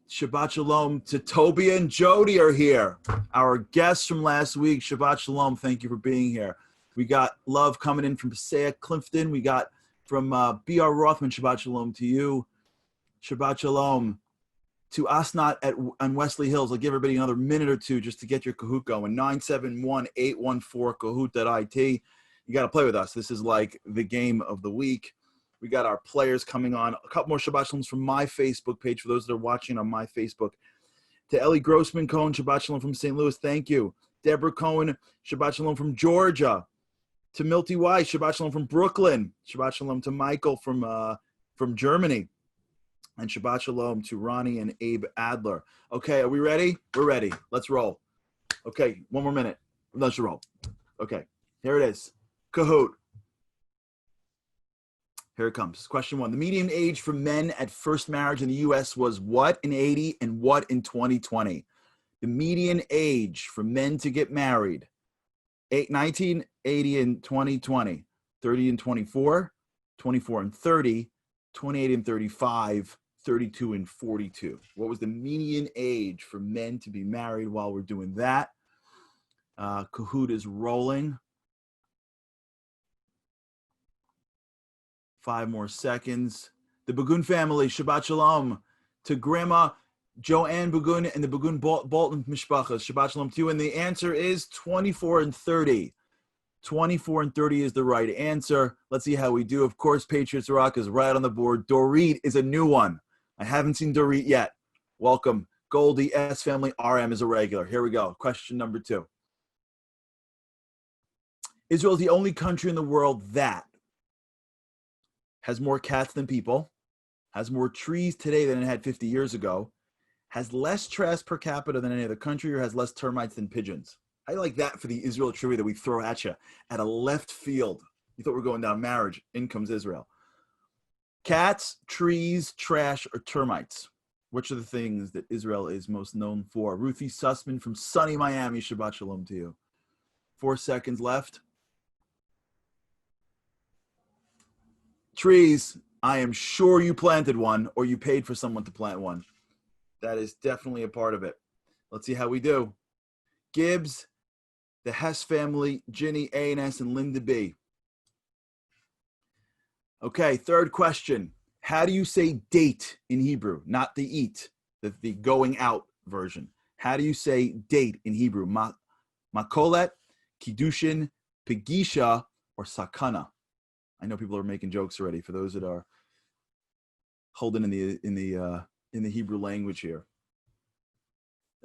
Shabbat Shalom to Toby and Jody are here. Our guests from last week. Shabbat Shalom. Thank you for being here. We got love coming in from Passaic, Clifton. We got from B.R. Rothman. Shabbat Shalom to you. Shabbat Shalom to Asnat on Wesley Hills. I'll give everybody another minute or two just to get your Kahoot going. 971-814-Kahoot.it. You got to play with us. This is like the game of the week. We got our players coming on. A couple more Shabbat Shaloms from my Facebook page for those that are watching on my Facebook. To Ellie Grossman Cohen, Shabbat Shalom from St. Louis. Thank you. Deborah Cohen, Shabbat Shalom from Georgia. To Milty Weiss, Shabbat Shalom from Brooklyn. Shabbat Shalom to Michael from Germany. And Shabbat Shalom to Ronnie and Abe Adler. Okay, are we ready? We're ready. Let's roll. Okay, one more minute. Let's roll. Okay, here it is. Kahoot. Here it comes. Question 1. The median age for men at first marriage in the U.S. was what in 80 and what in 2020? The median age for men to get married, 1980 and 2020. 30 and 24, 24 and 30, 28 and 35, 32 and 42. What was the median age for men to be married while we're doing that? Kahoot is rolling. 5 more seconds. The Bagun family, Shabbat Shalom to Grandma Joanne Bagun and the Bagun Bolton Mishpachas. Shabbat Shalom to you. And the answer is 24 and 30. 24 and 30 is the right answer. Let's see how we do. Of course, Patriots Rock is right on the board. Dorit is a new one. I haven't seen Dorit yet. Welcome. Goldie S family RM is a regular. Here we go. Question number 2. Israel is the only country in the world that has more cats than people, has more trees today than it had 50 years ago, has less trash per capita than any other country, or has less termites than pigeons. I like that for the Israel trivia that we throw at you at a left field. You thought we were going down marriage. In comes Israel. Cats, trees, trash, or termites? Which are the things that Israel is most known for? Ruthie Sussman from sunny Miami. Shabbat Shalom to you. 4 seconds left. Trees. I am sure you planted one or you paid for someone to plant one. That is definitely a part of it. Let's see how we do. Gibbs, the Hess family, Ginny, A&S, and Linda B. Okay, third question. How do you say date in Hebrew? Not the eat, the going out version. How do you say date in Hebrew? Makolet, Kiddushin, Pegisha, or Sakana? I know people are making jokes already for those that are holding in the Hebrew language here.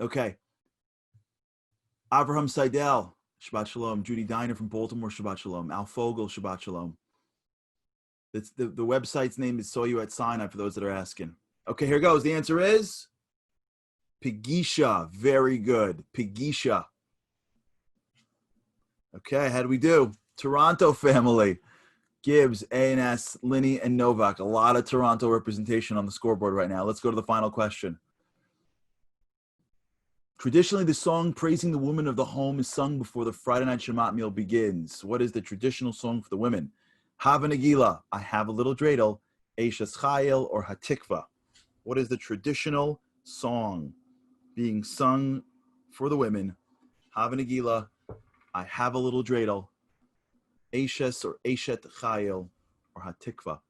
Okay. Avraham Seidel, Shabbat Shalom. Judy Diner from Baltimore, Shabbat Shalom. Al Fogel, Shabbat Shalom. The website's name is Saw You at Sinai for those that are asking. Okay, here goes. The answer is Pegisha. Very good. Pegisha. Okay, how do we do? Toronto family. Gibbs, A&S, Linney, and Novak. A lot of Toronto representation on the scoreboard right now. Let's go to the final question. Traditionally, the song praising the woman of the home is sung before the Friday night Shabbat meal begins. What is the traditional song for the women? Hava Nagila, I have a little dreidel, Eishes Chayil, or Hatikva. What is the traditional song being sung for the women? Hava Nagila, I have a little dreidel, Eishes or Eshet Chayil, or Hatikva.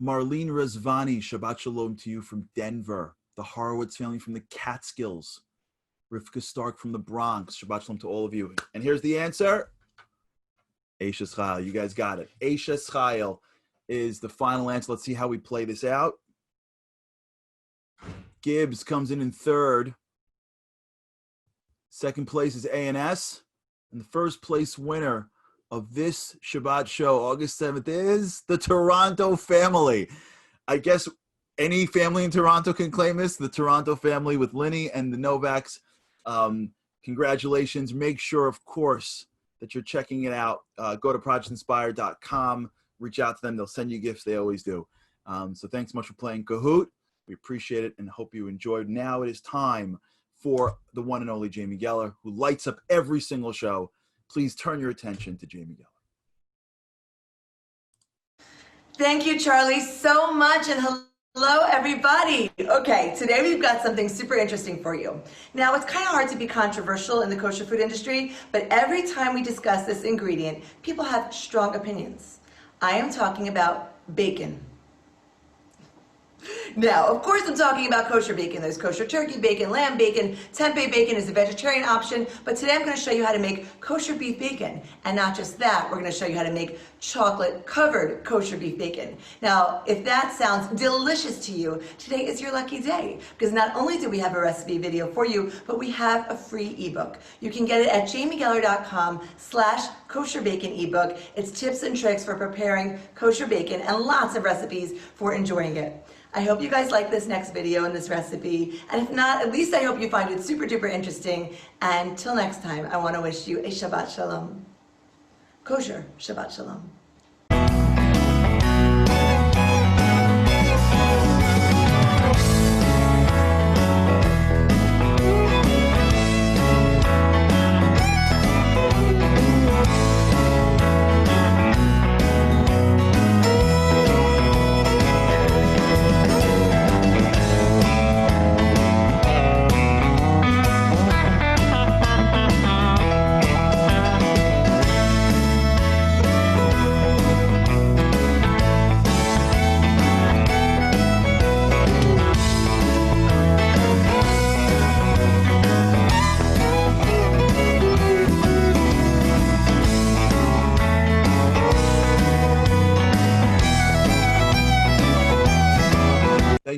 Marlene Rezvani, Shabbat Shalom to you from Denver. The Horowitz family from the Catskills. Rivka Stark from the Bronx. Shabbat Shalom to all of you. And here's the answer. Eishes Chayil. You guys got it. Eishes Chayil is the final answer. Let's see how we play this out. Gibbs comes in third. Second place is A&S. And the first place winner of this Shabbat show, August 7th, is the Toronto family. I guess any family in Toronto can claim this. The Toronto family with Linney and the Novaks. Congratulations. Make sure, of course, that you're checking it out. Go to projectinspire.com. Reach out to them. They'll send you gifts. They always do. So thanks so much for playing Kahoot. We appreciate it and hope you enjoyed. Now it is time for the one and only Jamie Geller, who lights up every single show. Please turn your attention to Jamie Geller. Thank you, Charlie, so much, and hello, everybody. Okay, today we've got something super interesting for you. Now, it's kind of hard to be controversial in the kosher food industry, but every time we discuss this ingredient, people have strong opinions. I am talking about bacon. Now, of course, I'm talking about kosher bacon. There's kosher turkey bacon, lamb bacon, tempeh bacon is a vegetarian option, but today I'm going to show you how to make kosher beef bacon. And not just that, we're going to show you how to make chocolate-covered kosher beef bacon. Now, if that sounds delicious to you, today is your lucky day, because not only do we have a recipe video for you, but we have a free ebook. You can get it at jamiegeller.com/kosher bacon ebook. It's tips and tricks for preparing kosher bacon and lots of recipes for enjoying it. I hope you guys like this next video and this recipe, and if not, at least I hope you find it super duper interesting. And till next time, I want to wish you a Shabbat Shalom. Kosher Shabbat Shalom.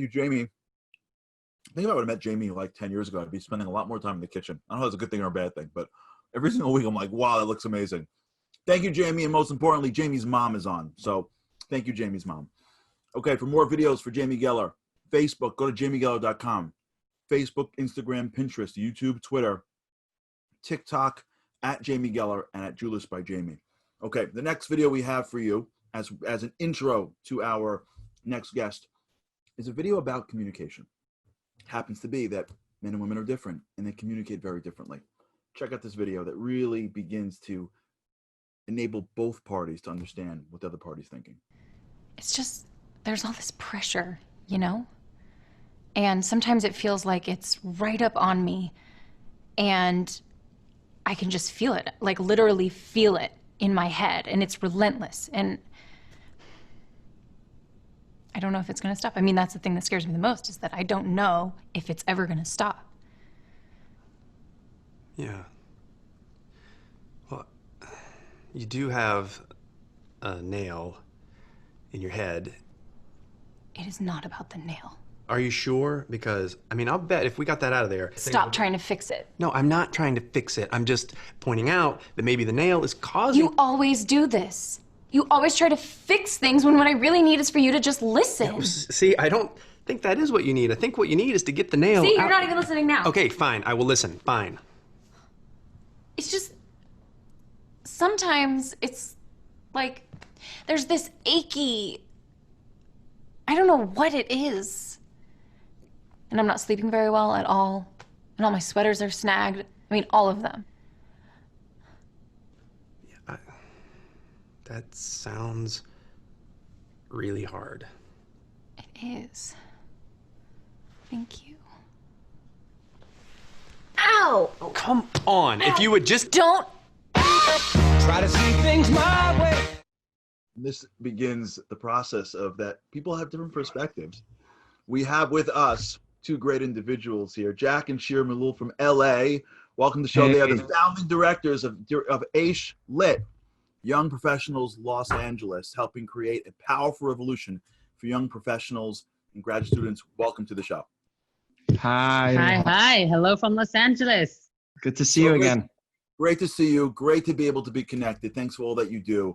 Thank you, Jamie. I think if I would have met Jamie like 10 years ago, I'd be spending a lot more time in the kitchen. I don't know if that's a good thing or a bad thing, but every single week I'm like, wow, that looks amazing. Thank you, Jamie. And most importantly, Jamie's mom is on. So thank you, Jamie's mom. Okay, for more videos for Jamie Geller, Facebook, go to jamiegeller.com. Facebook, Instagram, Pinterest, YouTube, Twitter, TikTok, at Jamie Geller, and at Julius by Jamie. Okay, the next video we have for you as an intro to our next guest is a video about communication. Happens to be that men and women are different and they communicate very differently. Check out this video that really begins to enable both parties to understand what the other party's thinking. It's just, there's all this pressure, you know? And sometimes it feels like it's right up on me and I can just feel it, like literally feel it in my head, and it's relentless. And I don't know if it's gonna stop. I mean, that's the thing that scares me the most, is that I don't know if it's ever gonna stop. Yeah. Well, you do have a nail in your head. It is not about the nail. Are you sure? Because, I mean, I'll bet if we got that out of there... Stop trying to fix it. No, I'm not trying to fix it. I'm just pointing out that maybe the nail is causing... You always do this. You always try to fix things when what I really need is for you to just listen. Yeah, see, I don't think that is what you need. I think what you need is to get the nail See, out. you're not even listening now. Okay, fine. I will listen. Fine. It's just... Sometimes it's like there's this achy... I don't know what it is. And I'm not sleeping very well at all. And all my sweaters are snagged. I mean, all of them. Yeah, that sounds really hard. It is. Thank you. Ow! Oh, come on. Ow. If you would just... Don't... Try to see things my way. This begins the process of that people have different perspectives. We have with us two great individuals here, Jack and Shira Malul from LA. Welcome to the show. Hey. They are the founding directors of AISH Lit, Young Professionals Los Angeles, helping create a powerful revolution for young professionals and grad students. Welcome to the show. Hi. Hi. Hello from Los Angeles. Good to see you again. Great to see you. Great to be able to be connected. Thanks for all that you do.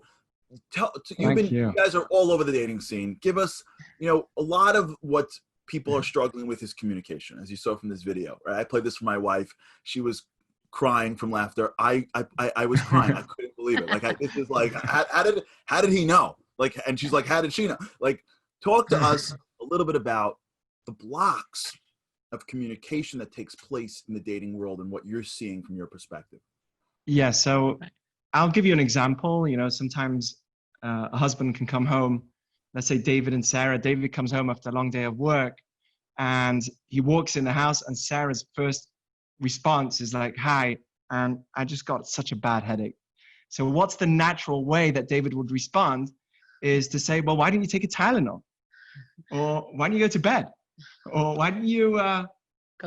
You guys are all over the dating scene. Give us, a lot of what people are struggling with is communication, as you saw from this video. Right? I played this for my wife. She was crying from laughter. I was crying. I couldn't believe it. This is like, how did he know? And she's like, how did she know? Talk to us a little bit about the blocks of communication that takes place in the dating world and what you're seeing from your perspective. Yeah. So I'll give you an example. Sometimes a husband can come home, let's say David and Sarah. David comes home after a long day of work and he walks in the house and Sarah's first response is like, hi, and I just got such a bad headache. So what's the natural way that David would respond is to say, well, why didn't you take a Tylenol? Or why don't you go to bed? Or why didn't you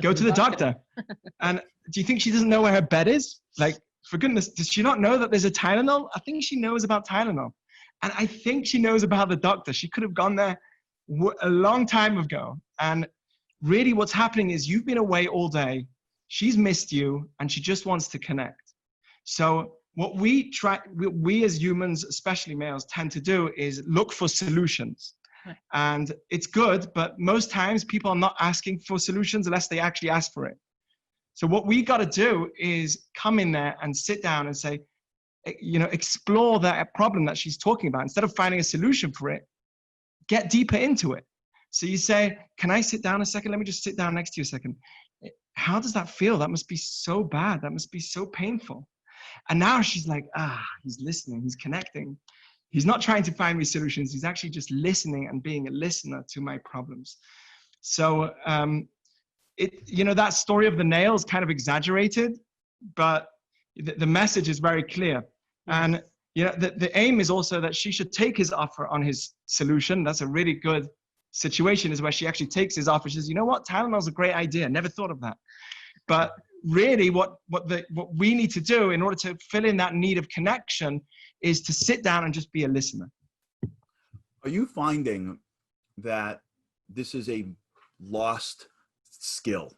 go to the doctor? And do you think she doesn't know where her bed is? For goodness, does she not know that there's a Tylenol? I think she knows about Tylenol. And I think she knows about the doctor. She could have gone there a long time ago. And really what's happening is you've been away all day. She's missed you and she just wants to connect. So what we as humans, especially males, tend to do is look for solutions. And it's good, but most times people are not asking for solutions unless they actually ask for it. So what we got to do is come in there and sit down and say, explore that problem that she's talking about. Instead of finding a solution for it, get deeper into it. So you say, can I sit down a second? Let me just sit down next to you a second. How does that feel? That must be so bad. That must be so painful. And now she's like, he's listening, he's connecting. He's not trying to find me solutions. He's actually just listening and being a listener to my problems. So, that story of the nail is kind of exaggerated, but the message is very clear. And, the aim is also that she should take his offer on his solution. That's a really good situation, is where she actually takes his offer. She says, you know what, Tylenol's a great idea. Never thought of that. But really what we need to do in order to fill in that need of connection is to sit down and just be a listener. Are you finding that this is a lost skill,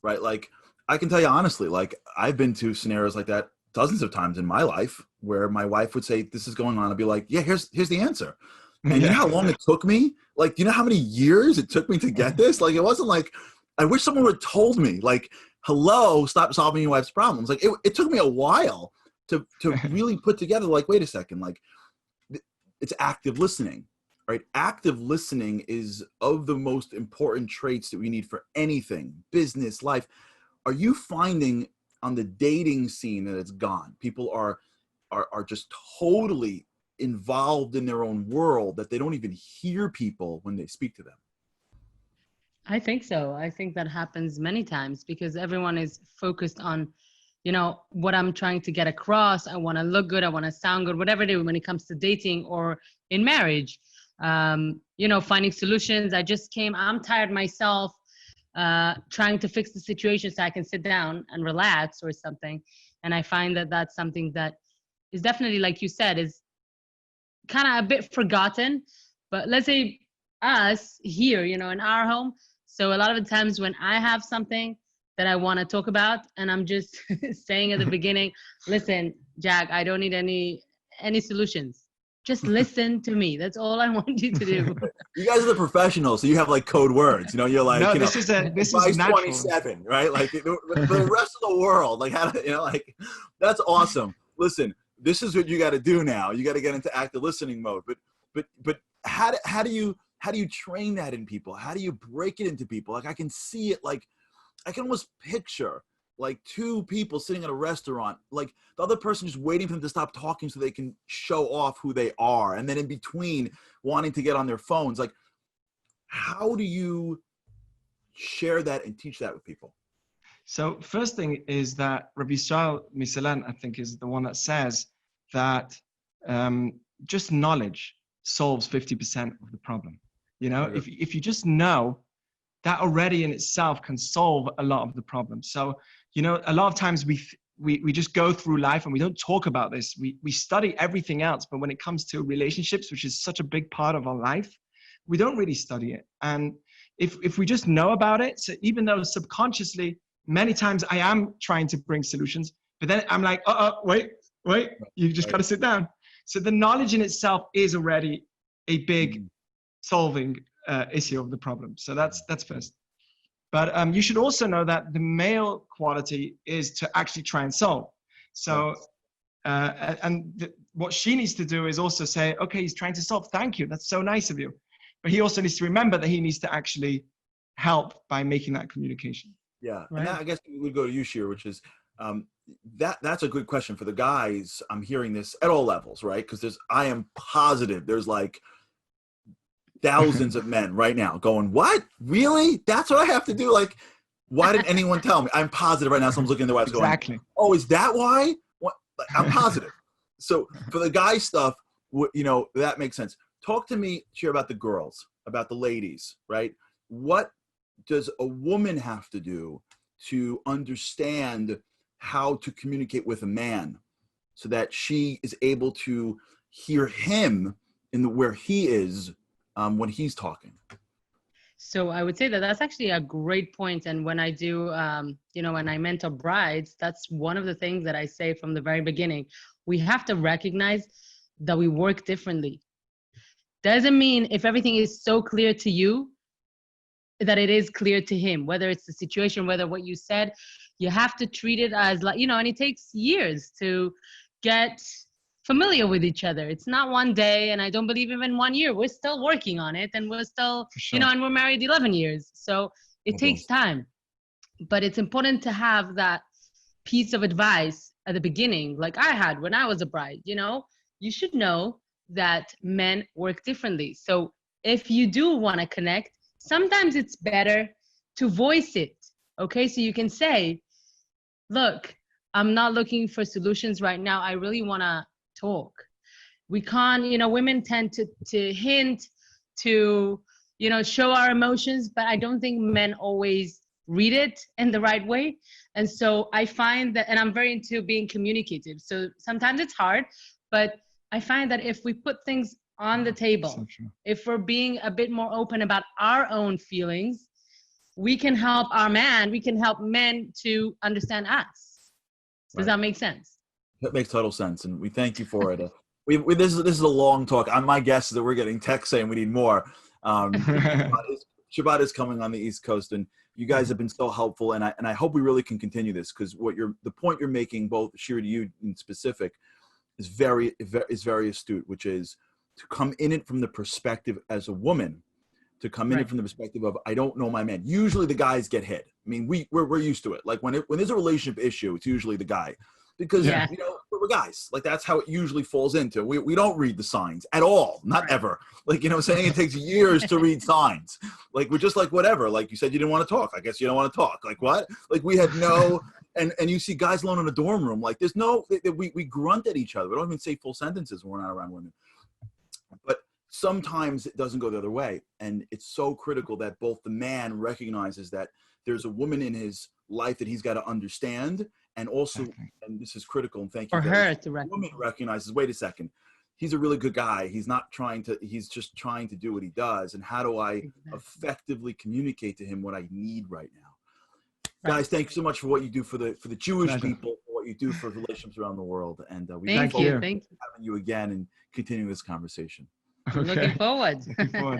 right? Like, I can tell you honestly, like, I've been to scenarios like that dozens of times in my life where my wife would say, this is going on. I'd be like, yeah, here's the answer. And you know how long it took me? Like, do you know how many years it took me to get this? Like, it wasn't like, I wish someone would have told me, like, hello, stop solving your wife's problems. Like, it took me a while to really put together, like, wait a second, like, it's active listening, right? Active listening is of the most important traits that we need for anything, business, life. Are you finding on the dating scene that it's gone? People are just totally involved in their own world that they don't even hear people when they speak to them. I think so. I think that happens many times because everyone is focused on, you know, what I'm trying to get across. I want to look good. I want to sound good, whatever it is when it comes to dating or in marriage. You know, finding solutions. I'm tired myself, trying to fix the situation so I can sit down and relax or something. And I find that that's something that is definitely, like you said, is kind of a bit forgotten. But let's say us here, you know, in our home. So a lot of the times when I have something that I want to talk about and I'm just saying at the beginning, listen, Jack, I don't need any solutions. Just listen to me. That's all I want you to do. You guys are the professionals, so you have like code words. You know, you're like, no, you this know, is natural. 27, right? Like the rest of the world, like how to, you know, like that's awesome. Listen, this is what you got to do now. You got to get into active listening mode. But how do you train that in people? How do you break it into people? Like I can see it, like I can almost picture like two people sitting at a restaurant, like the other person just waiting for them to stop talking so they can show off who they are. And then in between wanting to get on their phones, like how do you share that and teach that with people? So first thing is that Rabbi Yisrael Misalan, I think, is the one that says that just knowledge solves 50% of the problem. You know, if you just know, that already in itself can solve a lot of the problems. So, you know, a lot of times we just go through life and we don't talk about this. We study everything else, but when it comes to relationships, which is such a big part of our life, we don't really study it. And if we just know about it, so even though subconsciously, many times I am trying to bring solutions, but then I'm like, wait, you just got to sit down. So the knowledge in itself is already a big solving issue of the problem. So that's first. But you should also know that the male quality is to actually try and solve. So, what she needs to do is also say, okay, he's trying to solve. Thank you. That's so nice of you. But he also needs to remember that he needs to actually help by making that communication. Yeah. Right. And that, I guess we would go to you, Shir, which is that's a good question for the guys. I'm hearing this at all levels, right? Because I am positive there's like thousands of men right now going, what? Really? That's what I have to do? Like, why didn't anyone tell me? I'm positive right now someone's looking at their wives going, oh, is that why? What? I'm positive. So for the guy stuff, you know, that makes sense. Talk to me, Shir, about the girls, about the ladies, right? What does a woman have to do to understand how to communicate with a man so that she is able to hear him in where he is when he's talking? So I would say that that's actually a great point. And when I do, you know, when I mentor brides, that's one of the things that I say from the very beginning. We have to recognize that we work differently. Doesn't mean if everything is so clear to you that it is clear to him, whether it's the situation, whether what you said, you have to treat it as like, you know, and it takes years to get familiar with each other. It's not one day, and I don't believe even 1 year. We're still working on it, and we're still, you know, and we're married 11 years. So it takes time. But it's important to have that piece of advice at the beginning, like I had when I was a bride. You know, you should know that men work differently. So if you do want to connect, sometimes it's better to voice it, okay? So you can say, look, I'm not looking for solutions right now. I really want to talk. We can't, you know, women tend to hint, to, you know, show our emotions, but I don't think men always read it in the right way. And so I find that, and I'm very into being communicative. So sometimes it's hard, but I find that if we put things on the table, if we're being a bit more open about our own feelings, we can help our man, we can help men to understand us. Does that make sense? That makes total sense, and we thank you for it. This is a long talk. My guess is that we're getting text saying we need more. Shabbat is coming on the East Coast, and you guys have been so helpful, and I hope we really can continue this, because the point you're making, both Shira, to you in specific, is very astute, which is to come in it from the perspective as a woman, to come in it from the perspective of, I don't know my man. Usually the guys get hit. I mean, we're used to it. Like when there's a relationship issue, it's usually the guy, because you know, we're guys. Like that's how it usually falls into. We don't read the signs at all, not ever. Like, you know what I'm saying? It takes years to read signs. Like we're just like whatever. Like you said you didn't want to talk. I guess you don't want to talk. Like what? Like we had no and you see guys alone in a dorm room, like there's no we grunt at each other. We don't even say full sentences when we're not around women. But sometimes it doesn't go the other way. And it's so critical that both the man recognizes that there's a woman in his life that he's got to understand. And also, and this is critical, and thank you. For her to recognize. Woman recognizes, wait a second, he's a really good guy. He's just trying to do what he does. And how do I effectively communicate to him what I need right now? Guys, thank you so much for what you do for the Jewish people, for what you do for relationships around the world. And we thank you. Having you again and continuing this conversation. Looking forward.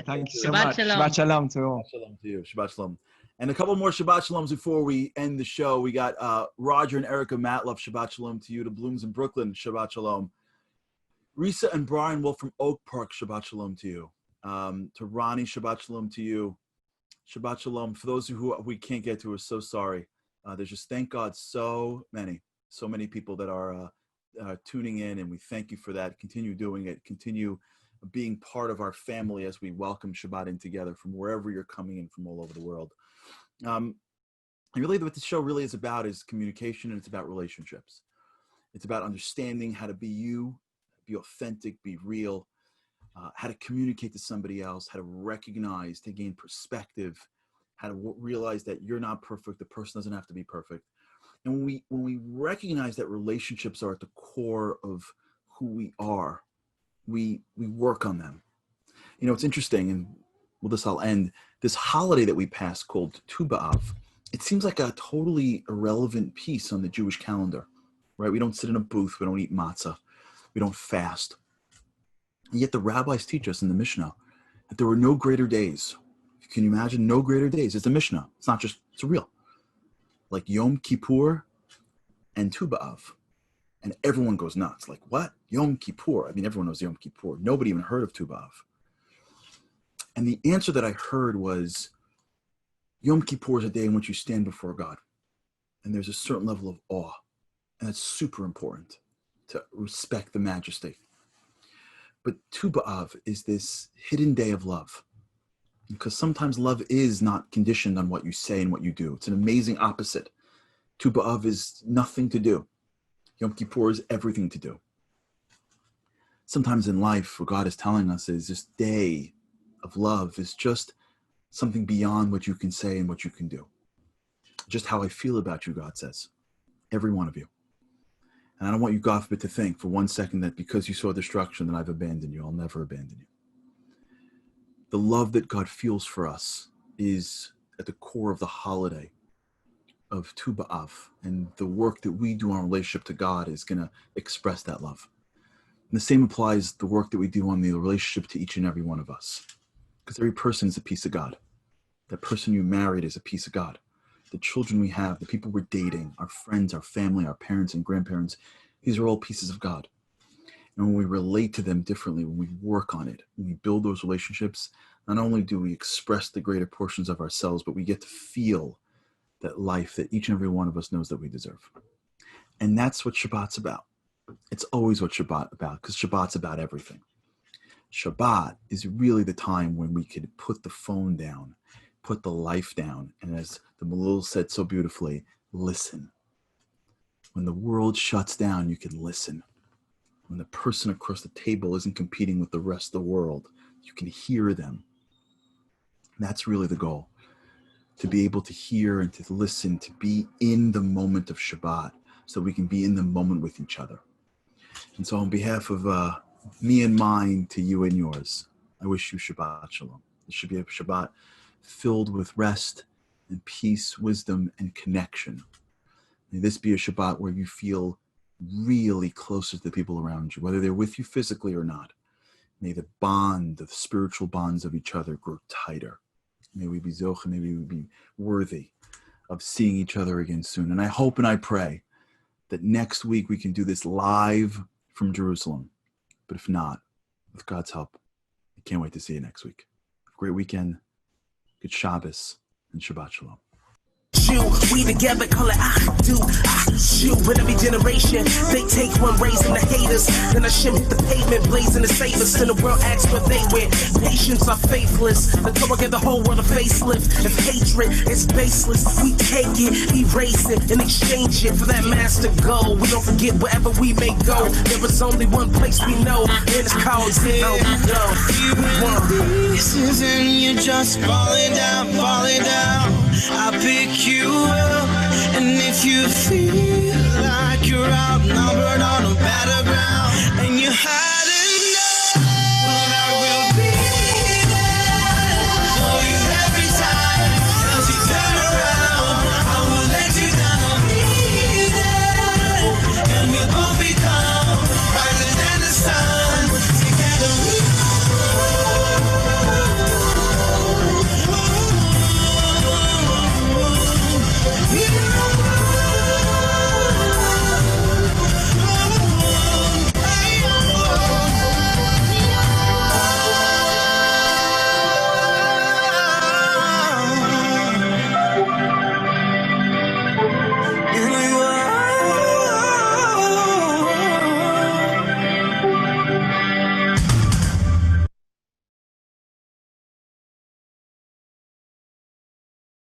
Thank you so much. Shabbat shalom to all. Shabbat shalom to you. Shabbat shalom. And a couple more Shabbat shaloms before we end the show. We got Roger and Erica Matloff, Shabbat shalom to you. To Blooms in Brooklyn, Shabbat shalom. Risa and Brian Wolf from Oak Park, Shabbat shalom to you. To Ronnie, Shabbat shalom to you. Shabbat shalom. For those who we can't get to, we're so sorry. There's just, thank God, so many people that are tuning in, and we thank you for that. Continue doing it. Continue being part of our family as we welcome Shabbat in together from wherever you're coming in from all over the world. And really what the show really is about is communication, and it's about relationships. It's about understanding how to be you, be authentic, be real, how to communicate to somebody else, how to recognize, to gain perspective, how to realize that you're not perfect, the person doesn't have to be perfect. And when we recognize that relationships are at the core of who we are, we work on them. You know, it's interesting, and with this I'll end, this holiday that we pass called Tu B'Av, it seems like a totally irrelevant piece on the Jewish calendar, right? We don't sit in a booth, we don't eat matzah, we don't fast. And yet the rabbis teach us in the Mishnah that there were no greater days. Can you imagine? No greater days. It's a Mishnah. It's not just, it's real. Like Yom Kippur and Tu B'Av. And everyone goes nuts. Like, what? Yom Kippur. I mean, everyone knows Yom Kippur. Nobody even heard of Tu B'Av. And the answer that I heard was, Yom Kippur is a day in which you stand before God. And there's a certain level of awe. And it's super important to respect the majesty. But Tu B'Av is this hidden day of love. Because sometimes love is not conditioned on what you say and what you do. It's an amazing opposite. Tu B'Av is nothing to do. Yom Kippur is everything to do. Sometimes in life, what God is telling us is this day of love is just something beyond what you can say and what you can do. Just how I feel about you, God says. Every one of you. And I don't want you, God forbid, to think for 1 second that because you saw destruction that I've abandoned you. I'll never abandon you. The love that God feels for us is at the core of the holiday of Tu B'Av, and the work that we do on relationship to God is going to express that love. And the same applies the work that we do on the relationship to each and every one of us, because every person is a piece of God. That person you married is a piece of God. The children we have, the people we're dating, our friends, our family, our parents and grandparents, these are all pieces of God. And when we relate to them differently, when we work on it, when we build those relationships, not only do we express the greater portions of ourselves, but we get to feel that life that each and every one of us knows that we deserve. And that's what Shabbat's about. It's always what Shabbat's about, because Shabbat's about everything. Shabbat is really the time when we could put the phone down, put the life down, and as the Malul said so beautifully, listen. When the world shuts down, you can listen. When the person across the table isn't competing with the rest of the world, you can hear them. That's really the goal. To be able to hear and to listen, to be in the moment of Shabbat, so we can be in the moment with each other. And so on behalf of me and mine to you and yours, I wish you Shabbat Shalom. It should be a Shabbat filled with rest and peace, wisdom, and connection. May this be a Shabbat where you feel really closer to the people around you, whether they're with you physically or not. May the bond, the spiritual bonds of each other grow tighter. May we be zoche, may we be worthy of seeing each other again soon. And I hope and I pray that next week we can do this live from Jerusalem. But if not, with God's help, I can't wait to see you next week. Have a great weekend, good Shabbos, and Shabbat Shalom. We together call it shoot. With every generation, they take one, raising the haters. Then I shimmy the pavement, blazing the safest. And the world asks where they went. Patience are faithless. The Torah give the whole world a facelift. If hatred is baseless, we take it, erase it, and exchange it for that master goal. We don't forget wherever we may go. There is only one place we know, and it's called Zero. Pieces and you're just falling down, falling down. I pick you up, and if you feel like you're outnumbered on a battleground, and you have